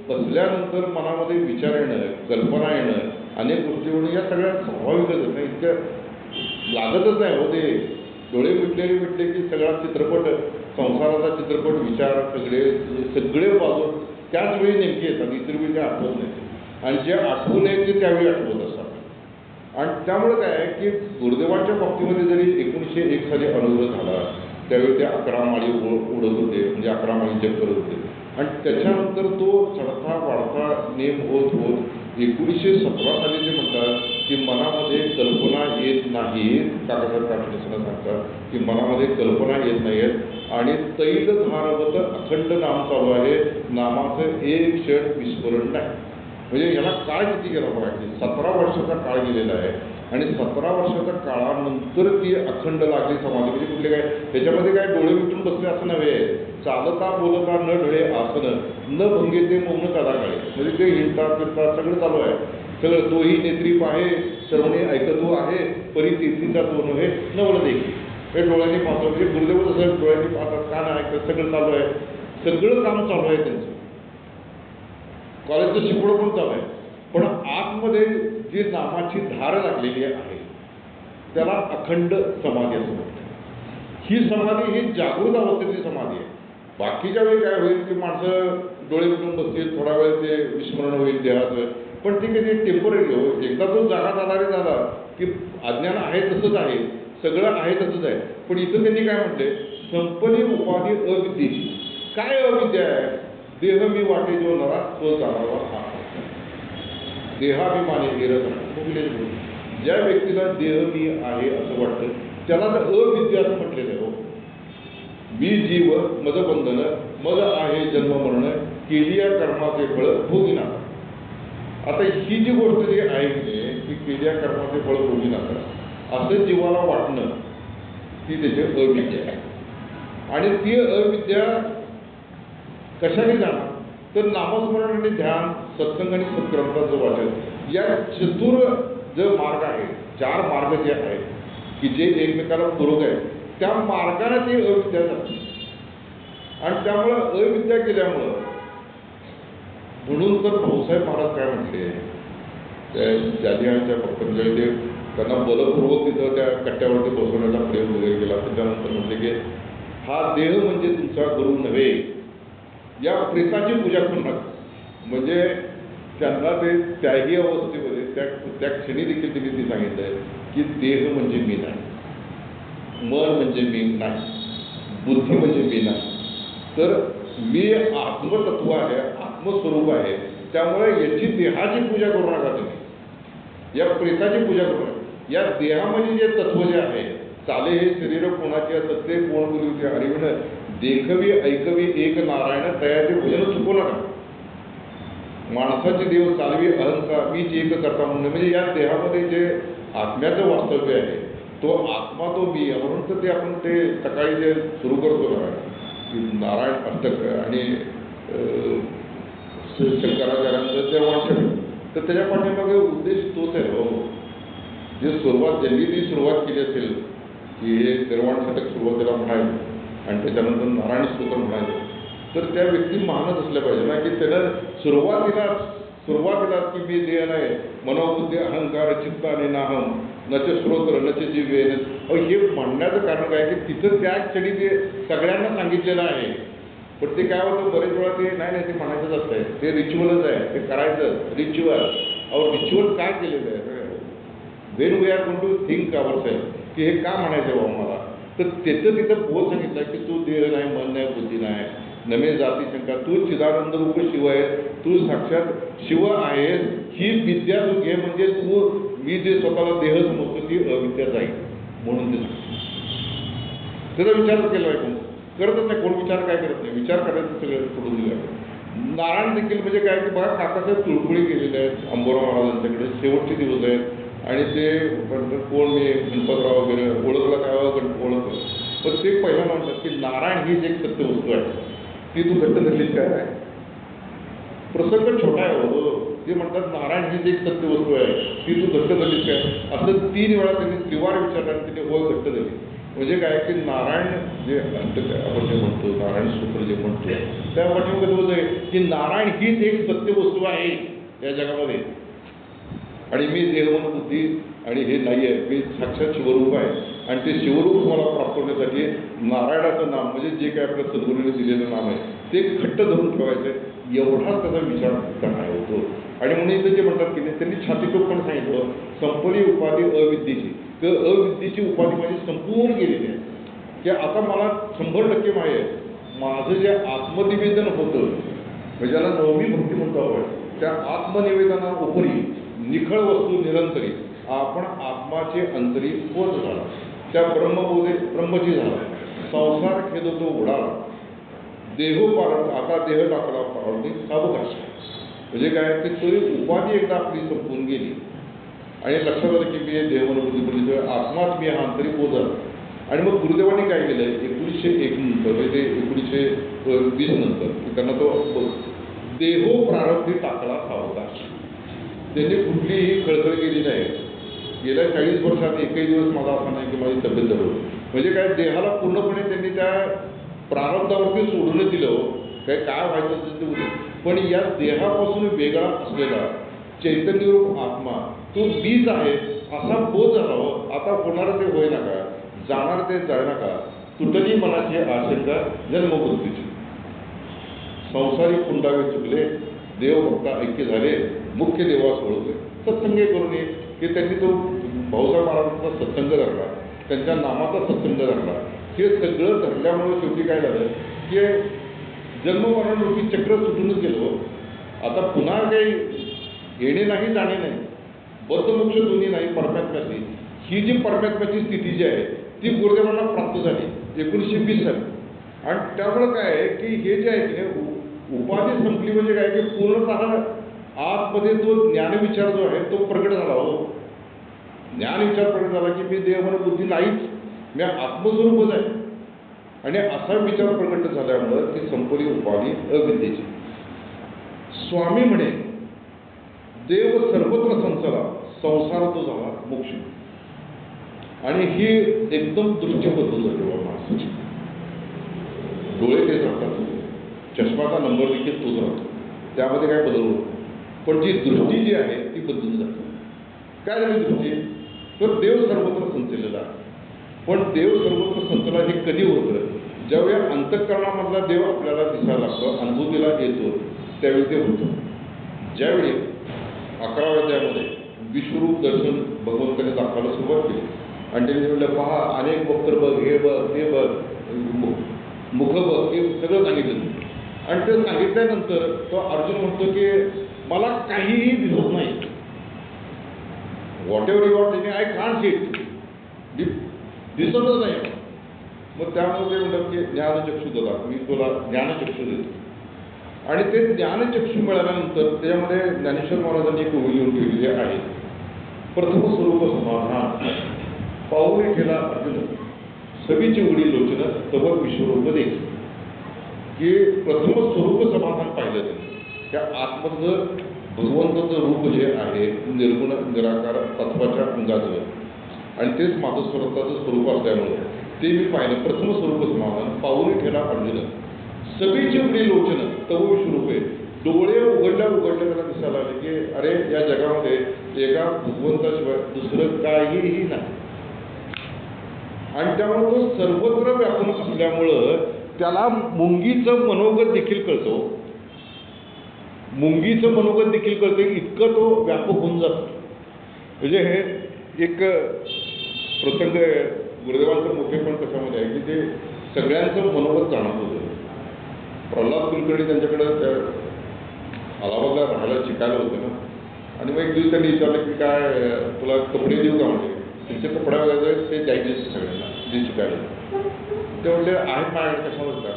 S1: बसल्यानंतर मनामध्ये विचार येणं, कल्पना येणं, अनेक गोष्टी होणं या सगळ्या स्वाभाविकच नाही, इतकं लागतच नाही हो. ते डोळे मिटले की सगळा चित्रपट, संसाराचा चित्रपट, विचार सगळे बाजू त्याच वेळी नेमके येतात, इतर वेळी ते आठवत नाही. आणि जे आठवू नये ते त्यावेळी आठवत असतात. आणि त्यामुळे काय आहे की गुरुदेवांच्या बाबतीमध्ये जरी 1901 साली अनुग्रह झाला, त्यावेळी ते 11 माळी उडत होते, म्हणजे 11 माळी जप करत होते. आणि त्याच्यानंतर तो चढता वाढता नेम होत 1917 साली ते म्हणतात की मनामध्ये कल्पना येत नाहीत. काकासाहेब काटकेसर सांगतात की मनामध्ये कल्पना येत नाहीत आणि तैलधारवत अखंड नाम चालू आहे, नामाचं एक क्षण विस्मरण नाही. म्हणजे याला काळ किती गेला पाहिजे, 17 वर्षाचा काळ गेलेला आहे. आणि 17 वर्षाच्या काळानंतर ती अखंड लागली समाधी. म्हणजे कुठले काय त्याच्यामध्ये काय डोळे मिटून बसले असं नव्हे, चालता बोलता न ढळे आसन, न भंगे ते मौन कदा काळे. म्हणजे ते हिंडता फिरता सगळं चालू आहे. सगळं तोही नेत्री पाहे, श्रवणे ऐकतो आहे, परी तीर्थीचा तो नव्हे नवल देखील. हे डोळ्यांनी पाहतो, म्हणजे गुरुदेव जसं डोळ्यांनी पाहतात, कान ऐकतात, सगळं चालू आहे. सगळं काम चालू आहे त्यांचं. कॉलेजचं शिकवणं पण चालू आहे. पण आतमध्ये जी नामाची धार लागलेली आहे त्याला अखंड समाधी असं म्हणतात. ही समाधी ही जागृत अवस्थेतली समाधी आहे. बाकीच्या वेळी काय होईल की माणसं डोळे मिटून बसतील, थोडा वेळ ते विस्मरण होईल देहाचं, पण ती कधी टेम्पररी हो. एकदा तो जागा झाला की अज्ञान आहे तसंच आहे, सगळं आहे तसंच आहे. पण इथं त्यांनी काय म्हटले, संपली उपाधी अविद्येची. काय अविद्या आहे? देह मी वाटे जो नरा तो जाणावा हा. देहाभिमाने गिरत. ज्या व्यक्तीला देह मी आहे असं वाटतं त्याला तर अविद्या असं म्हटलेलं आहे हो. मी जीव मदबंधन मद आहे जन्म मरण, केली या कर्माचे फळ भोगीनाथ. आता ही जी गोष्ट जी आहे की केली या कर्माचे फळ भोगीनाथ असं जीवाला वाटणं ती त्याची अविद्या आहे. आणि ती अविद्या कशाने जाणार तर नामस्मरण आणि ध्यान, सत्संग आणि सत्ग्रंथाचं वाचन या चतुर जो मार्ग आहे, 4 मार्ग जे आहेत की जे एकमेकाला पूरक आहेत, त्या मार्गाने ती अविद्या जाते. आणि त्यामुळं अविद्या केल्यामुळं म्हणून तर भाऊसाहेब महाराज काय म्हटले, त्या जालियांच्या भक्तांच्या ते त्यांना बलपूर्वक तिथं त्या कट्ट्यावरती बसवण्याचा प्रयोग वगैरे केला. त्याच्यानंतर म्हटले की हा देह म्हणजे तुमचा गुरु नव्हे, या प्रेताची पूजा करू नका. म्हणजे त्यांना ते त्याही अवस्थेमध्ये त्या क्षणी देखील त्यांनी ते सांगितलं की देह म्हणजे मी नाही, मन म्हणजे मी नाही, बुद्धी म्हणजे मी नाही, तर मी आत्मतत्व आहे, आत्मस्वरूप आहे. त्यामुळे याची देहाची पूजा करू नका तुम्ही, या प्रेताची पूजा करू नका. या देहामध्ये जे तत्व जे आहे, चाले हे शरीर कोणाचे सत्य कोण गुरु ते हरिविण, देखवी ऐकवी एक नारायण, तयाचे भोजन चुकू नका. माणसाचे देव चालवी अहंकार मीच एक करता म्हणून. म्हणजे या देहामध्ये जे आत्म्याचं वास्तव्य आहे तो आत्मा तो मी, म्हणून तर ते आपण ते सकाळी जे सुरू करतो ना की नारायण अष्टक आणि शंकराचार्यांचं ते वाचन, तर त्याच्या पाठीमागे उद्देश तोच आहे हो. जे ज्यांनी ती सुरुवात केली असेल की हे निर्वाण षटक सुरुवातीला म्हणायचं आणि त्याच्यानंतर नारायण स्तोत्र म्हणायचं, तर त्या व्यक्ती महानच असल्या पाहिजे ना की त्यानं सुरुवातीला की मी देह नाही, मनोबुद्धी अहंकार चित्त आणि नाहम नच श्रोत्र नच जीवे. हे म्हणण्याचं कारण काय की तिथं त्या क्षणी ते सगळ्यांना सांगितलेलं आहे. पण ते काय होतं बरेच वेळा ते नाही ते म्हणायचंच असतंय, ते रिच्युअलच आहे, ते करायचं रिच्युअल. अहो रिच्युअल काय केलेलं आहे, when we are going to think our self की हे का म्हणायचं बाबा मला, तर त्याचं तिथं बोल सांगितलं की तू देह नाही, मन नाही, बुद्धी नाही, नमे जाती शंका, तू चिदानंद रूप शिव आहे, तू साक्षात शिव आहेस. ही विद्या तू घे. म्हणजे तू मी जे स्वतःला देह समजतो ती अविद्या जाईल. म्हणून ते त्याचा विचार केला आहे, कोण करतच नाही. कोण विचार काय करत नाही, विचार करायचं सगळं सोडून दिलं. नारायण देखील म्हणजे काय की बघा काकासाहेब तुळपुळी गेलेले आहेत अंबोरा महाराजांच्याकडे, शेवटचे दिवस आहेत. आणि ते कोण मी गणपतराव वगैरे ओळखला काय ओळखलं, पण ते पहिला म्हणतात की नारायण हीच एक सत्य वस्तू आहे, ती तू घट्ट धरलीच काय आहे. प्रसंग छोटा आहे हो. ते म्हणतात नारायण हीच एक सत्य वस्तू आहे, ती तू घट्ट धरलीच काय. असं 3 वेळा त्यांनी त्रिवार विचारलं आणि तिने होय घट्ट धरली. म्हणजे काय की नारायण जे आपण जे म्हणतो, नारायण सूत्र जे म्हणतो, त्या पाठीमागे होतं आहे की नारायण हीच एक सत्य वस्तू आहे या जगामध्ये, आणि मी देहमनबुद्धी आणि हे नाही आहे, मी साक्षात शिवरूप आहे, आणि ते शिवरूप मला प्राप्त होण्यासाठी नारायणाचं नाम म्हणजे जे काही आपल्या सद्गुरूने दिलेलं नाम आहे ते घट्ट धरून ठेवायचं, एवढाच त्याचा विचार करणार होतो. आणि म्हणून इथं जे म्हणतात की नाही, त्यांनी छातीटोप पण सांगितलं, संपली उपाधी अविद्येची, तर अविद्येची उपाधी माझी संपूर्ण गेलेली आहे, की आता मला 100% माहीत आहे माझं जे आत्मनिवेदन होतं, म्हणजे ज्याला नवमी भक्ती म्हणतो आपण, त्या आत्मनिवेदनाउपरी निखळ वस्तू निरंतरी आपण आत्माचे अंतरी बोध झाला, त्या ब्रह्मची झाला, संसार खेद तो उडाला, देहो पारण आता देह टाकला पारवणी सावकाश. म्हणजे काय की तो उपाधी एकदा आपली संपून गेली आणि लक्षात आलं की मी देहमनोबुद्धी आत्माच मी हा अंतरी बोध झाला. आणि मग गुरुदेवांनी काय केलं 1901 नंतर, म्हणजे 1920 नंतर त्यांना तो देहो प्रारब्धी टाकला सावकाश. त्यांनी कुठलीही खळखळ केली नाही. गेल्या 40 वर्षात एकही दिवस माझा असा नाही की माझी तब्येत धरवली. म्हणजे काय देहाला पूर्णपणे त्यांनी त्या प्रारब्धावरती सोडून दिलं, काय व्हायचं ते होतं. पण या देहापासून वेगळा असलेला चैतन्यरूप आत्मा तो बीज आहे असा बोध झाला. आता होणारं ते होय नका, जाणार ते जाय नका, तुटली मनाची आशंका जन्ममृत्यूची. संसारी कुंडावे चुकले, देवभक्ता ऐक्य झाले, मुख्य देवास ओळखले. सत्संग करून ये की त्यांनी तो भाऊसाहेब महाराजांचा सत्संग धरला, त्यांच्या नामाचा सत्संग धरला. हे सगळं धरल्यामुळे शेवटी काय झालं की जन्ममरण रूपी चक्र सुटूनच गेलो. आता पुन्हा काही येणे नाही जाणे नाही, बद्धमोक्ष दोन्ही नाही, परमात्म्याची ही जी परमात्म्याची स्थिती जी आहे ती गुरुदेवांना प्राप्त झाली 1920 साली. आणि त्यामुळं काय आहे की हे जे आहे की उपाधी संपली म्हणजे काय की पूर्णतः आतमध्ये तो ज्ञानविचार जो आहे तो प्रगट झाला. हो, ज्ञानविचार प्रगट झाला की मी देहमनबुद्धी नाहीच, मी आत्मस्वरूपच आहे. आणि असा विचार प्रगट झाल्यामुळं ती संपली उपाधी अविद्येची. स्वामी म्हणे देव सर्वत्र संचला, संसार तो झाला मोक्ष. आणि ही एकदम दृष्टी बदलून जाते बाबा माणसाची. डोळे तेच राहतात, चष्माचा नंबर देखील तोच राहतो, त्यामध्ये काय बदल होतो. पण जी दृष्टी जी आहे ती बदलून जाते. काय झाली दृष्टी, तर देव सर्वत्र संचलेला आहे. पण देव सर्वत्र संचला हे कधी होतं, ज्यावेळी अंतःकरणामधला देव आपल्याला दिसायला लागतो, अनुभूतीला येतो, त्यावेळी ते होतं. ज्यावेळी 11व्या अध्यायामध्ये विश्वरूप दर्शन भगवंताने दाखवायला सुरुवात केली आणि त्यांनी म्हटलं पहा अनेक वक्र बघ, हे बघ, ते बघ, मुख बघ, हे सगळं सांगितलं. आणि ते सांगितल्यानंतर तो अर्जुन म्हणतो की मला काहीही दिसत नाही. Whatever you are telling I can't see it, दिसतच नाही. मग त्यामुळे ते म्हणतात की ज्ञानचक्षु दिला, मी तुला ज्ञानचक्षु देतो. आणि ते ज्ञानचक्षु मिळाल्यानंतर त्याच्यामध्ये ज्ञानेश्वर महाराजांनी एक ओळी लिहून ठेवलेली आहे. प्रथम स्वरूप समाधान पाऊले ठेला अर्जुन, सगळीची उडी लोचन तव विश्वरूप देख. की प्रथम स्वरूप समाधान पाहिलं त्यांनी. त्या आतमधलं भगवंताचं रूप जे आहे निर्गुण निराकार तत्वाच्या अंगाचं, आणि तेच माझं स्वरूपाचं स्वरूप असल्यामुळं ते मी पाहिलं. प्रथम स्वरूप समाधान पाऊले ठेला अर्जुन, सगळीची उडी लोचन तव विश्वरूपे. डोळे उघडल्या त्याला दिसायला लागले की अरे या जगामध्ये एका भगवंताशिवाय दुसरं काहीही नाही. आणि त्यामुळे तो सर्वत्र व्यापून असल्यामुळं त्याला मुंगीचं मनोगत देखील कळतो. मुंगीचं मनोगत देखील कळतं, इतकं तो व्यापक होऊन जातो. म्हणजे हे एक प्रसंग गुरुदेवांचं मोठेपण कशामध्ये आहे की ते सगळ्यांचं मनोगत जाणत होतं. प्रल्हाद कुलकर्णी त्यांच्याकडं त्या अलाहाबादला राहायला शिकायला होते ना. आणि मग एक दिवस त्यांनी विचारलं की काय तुला कपडे देऊ का म्हणजे. त्यांचे कपडे वगैरे ते द्यायचे सगळ्यांना जे शिकायला. ते म्हणले आहेत माझ्याकडे कशावर का.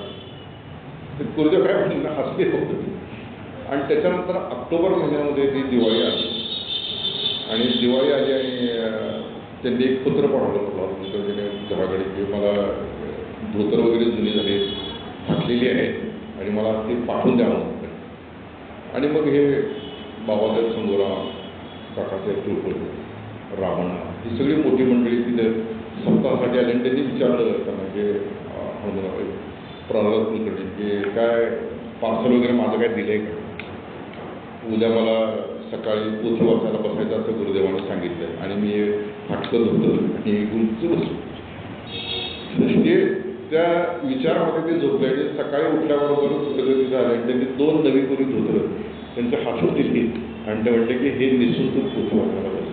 S1: ते गुरुदेव काय म्हणले हसले होते. आणि त्याच्यानंतर ऑक्टोबर महिन्यामध्ये ती दिवाळी आली. आणि दिवाळी आली आणि त्यांनी एक पत्र पाठवलं प्रल्हाद घराकडे की मला धोतर वगैरे जुनी झाली फाटलेली आहे आणि मला ते पाठवून द्यावं. आणि मग हे बाबासाहेब संगोराम, काकासाहेब तुळपुळे, रामण्णा ही सगळी मोठी मंडळी तिथे सप्ताहासाठी आले आणि त्यांनी विचारलं त्यांना की प्रल्हाद कुलकर्णी की काय पार्सल वगैरे माझं काय दिलं आहे का, उद्या मला सकाळी पोथी वाचायला बसायचं असं गुरुदेवाने सांगितलं आणि मी फाटकत होतं आणि गुंच बसलो. ते त्या विचारामध्ये ते झोपले आणि सकाळी उठल्याबरोबरच प्रगती झाली आणि त्यांनी 2 नवी कोरी धोतरं त्यांच्या हातात दिली आणि ते म्हणते की हे निसून तू पोथी वाचायला बस.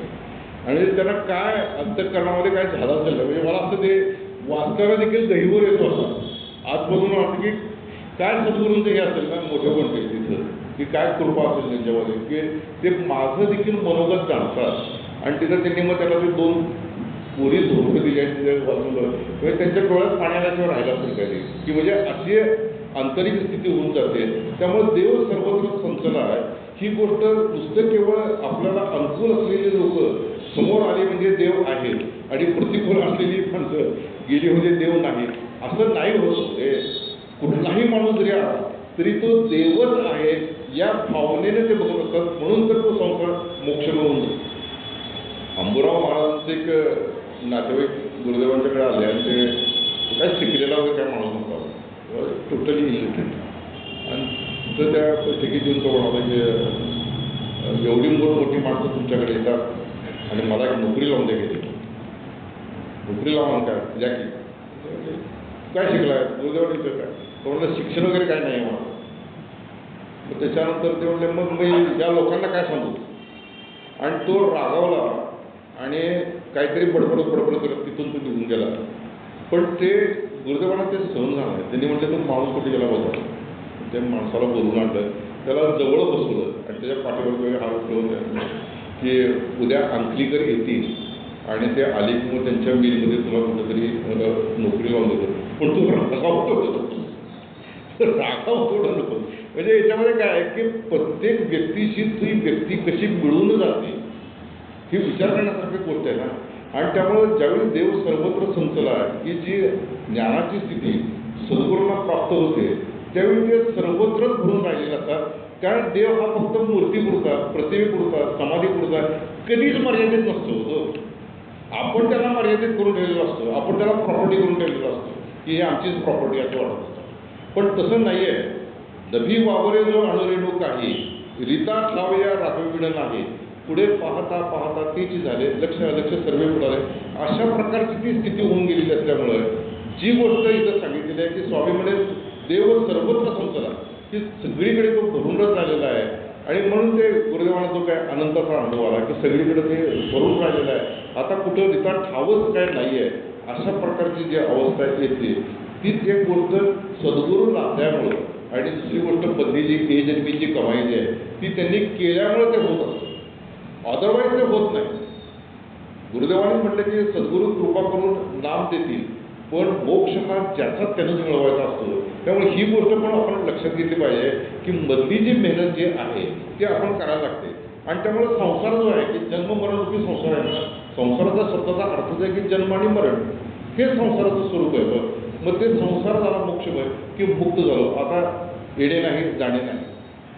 S1: आणि त्यांना काय अंतःकरणामध्ये काय झालं असेल म्हणजे मला असं ते वाचताना देखील दहीवर येतो असा आजपासून वाटतं की काय सद्गुरूंचं हे असेल ना मोठे बनते तिथं की काय कृपा असेल त्यांच्यामध्ये की ते माझं देखील मनोगत जाणतात आणि तिथं त्यांनी मग त्याला ते 2 कोरी धोरण दिली आणि तिथे वाचवलं म्हणजे त्यांच्या डोळ्यात पाण्याला किंवा राहिला असेल काही की म्हणजे अशी आंतरिक स्थिती होऊन जाते. त्यामुळे देव सर्वत्र संचला आहे ही गोष्ट नुसतं केवळ आपल्याला अनुकूल असलेली लोक समोर आले म्हणजे देव आहे आणि प्रतिकूल असलेली माणसं गेली म्हणजे देव नाही असं नाही होत. कुठलाही माणूस जरी आला तरी तो देवच आहे या भावनेने ते बघत असतात म्हणून तर तो संसार मोक्ष मिळवून जातो. अंबुराव महाराजांचे एक नातेवाईक गुरुदेवांच्याकडे आले आणि ते काय शिकलेला वगैरे काय माणूस नव्हता, टोटली इलिटरेट आणि तर त्या बैठकीत येऊन तो म्हणाला की एवढी मोठी माणसं तुमच्याकडे येतात आणि मला एक नोकरी लावून द्या घेते. नोकरी लावून काय या की काय शिकलाय गुरुदेवांनी काय तो म्हणलं शिक्षण वगैरे काय नाही मला. मग त्याच्यानंतर ते म्हणले मग मी या लोकांना काय सांगू आणि तो रागावला आणि काहीतरी बडबड करत तिथून तो निघून गेला. पण ते गुरुदेवांना ते सहन झालं नाही. त्यांनी म्हटलं तो माणूस कुठे गेला बघा. त्या माणसाला बोलून आणलं त्याला जवळ बसवलं आणि त्याच्या पाठीवर हात ठेवून की उद्या अंकलीकर येतील आणि ते आले की मग त्यांच्या मिलमध्ये तुला कुठंतरी नोकरी लावून देतो पण तू रागाव थोडं नको. म्हणजे याच्यामध्ये काय आहे की प्रत्येक व्यक्तीशी ती व्यक्ती कशी मिळून जाते ही विचार करण्यासारखी गोष्ट आहे ना. आणि त्यामुळे ज्यावेळी देव सर्वत्र संचला की जी ज्ञानाची स्थिती सद्गुरूंना प्राप्त होते त्यावेळी ते सर्वत्रच भरून राहिलेले असतात. कारण देव हा फक्त मूर्तीपुरता प्रतिमेपुरता समाधीपुरता कधीच मर्यादित नसतो. आपण त्याला मर्यादित करून ठेवलेला असतो, आपण त्याला प्रॉपर्टी करून ठेवलेला असतो की हे आमचीच प्रॉपर्टी असं वाटत असतं. पण तसं नाही आहे. नभी वावरे जो अणुरेणू काही रीता ठावया राखविण नाही पुढे पाहता पाहता तीच झाले लक्ष सर्वे बुडाले. अशा प्रकारची ती स्थिती होऊन गेलेली असल्यामुळे जी गोष्ट इथं सांगितलेली आहे की स्वामी म्हणे देव सर्वत्र संचला की सगळीकडे तो भरूनच राहिलेला आहे. आणि म्हणून ते गुरुदेवांना जो काय अनंताचा अनुभव आला की सगळीकडे ते भरून राहिलेलं आहे. आता कुठं रीता ठावच काय नाही आहे अशा प्रकारची जी अवस्था येते तीच एक गोष्ट सद्गुरू लाभल्यामुळं आणि दुसरी गोष्ट बदलीची हे जन्मीची कमाई जी आहे ती त्यांनी केल्यामुळे ते होत असतं. अदरवाईज ते होत नाही. गुरुदेवांनी म्हटलं की सद्गुरू कृपा करून नाम देतील पण मोक्ष हा ज्याचा त्यानंच मिळवायचा असतो. त्यामुळे ही गोष्ट पण आपण लक्षात घेतली पाहिजे की मधली जी मेहनत जी आहे ती आपण करायला लागते. आणि त्यामुळे संसार जो आहे की जन्म मरणरूपी संसार आहे ना संसाराचा शब्दाचा अर्थच आहे की जन्म आणि मरण हे संसाराचं स्वरूप आहे. मग ते संसार झाला मोक्षमय की मुक्त झालो. आता येणे नाही जाणे नाही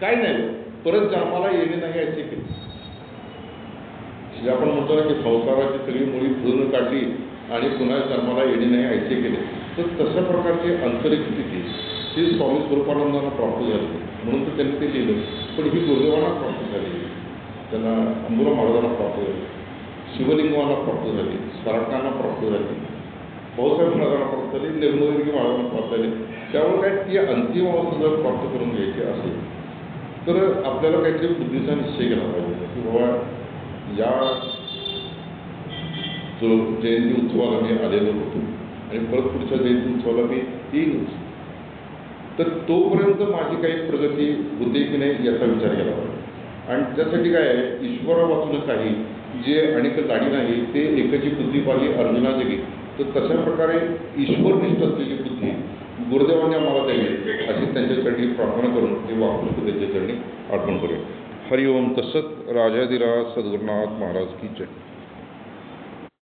S1: काय नाही परत जन्माला येणे नाही याची केली. आपण म्हणतो ना की संसाराची सगळी मुळी धुवून काढली आणि पुन्हा जन्माला येणे नाही ऐसे केले तर तशा प्रकारची आंतरिक स्थिती ही स्वामी स्वरूपानंदांना प्राप्त झाली म्हणून तर त्यांनी ते लिहिलं. पण ही गुरुदेवांना प्राप्त झाली, त्यांना अंबुराव महाराजांना प्राप्त झाली, शिवलिंगांना प्राप्त झाली, सारकांना प्राप्त झाली, भाऊसाहेब महाराजांना प्राप्त झाली, निर्मलगिरी महाराजांना प्राप्त झाली. त्यामुळे काय ती अंतिम अवस्था जर प्राप्त करून घ्यायची असेल तर आपल्याला काहीतरी बुद्धीचा निश्चय केला पाहिजे की बाबा या जो जयंती उत्सवाला मी आलेलो होतो आणि परत पुढच्या जयंती उत्सवाला मी येईनच तर तोपर्यंत माझी काही प्रगती होते की नाही याचा विचार केला पाहिजे. आणि त्यासाठी काय आहे ईश्वरा वाचून काही जे अनेक लाडी नाही ते एकाची बुद्धी पाहिली अर्जुना जगी तर तशा प्रकारे ईश्वरनिष्ठ असलेली बुद्धी गुरुदेवांनी आम्हाला द्यावी अशी त्यांच्यासाठी प्रार्थना करून ते वापरून त्यांच्या चरणी अर्पण करूया. हरिओम तसत राजाधिराज सद्गुरुनाथ महाराज की जय.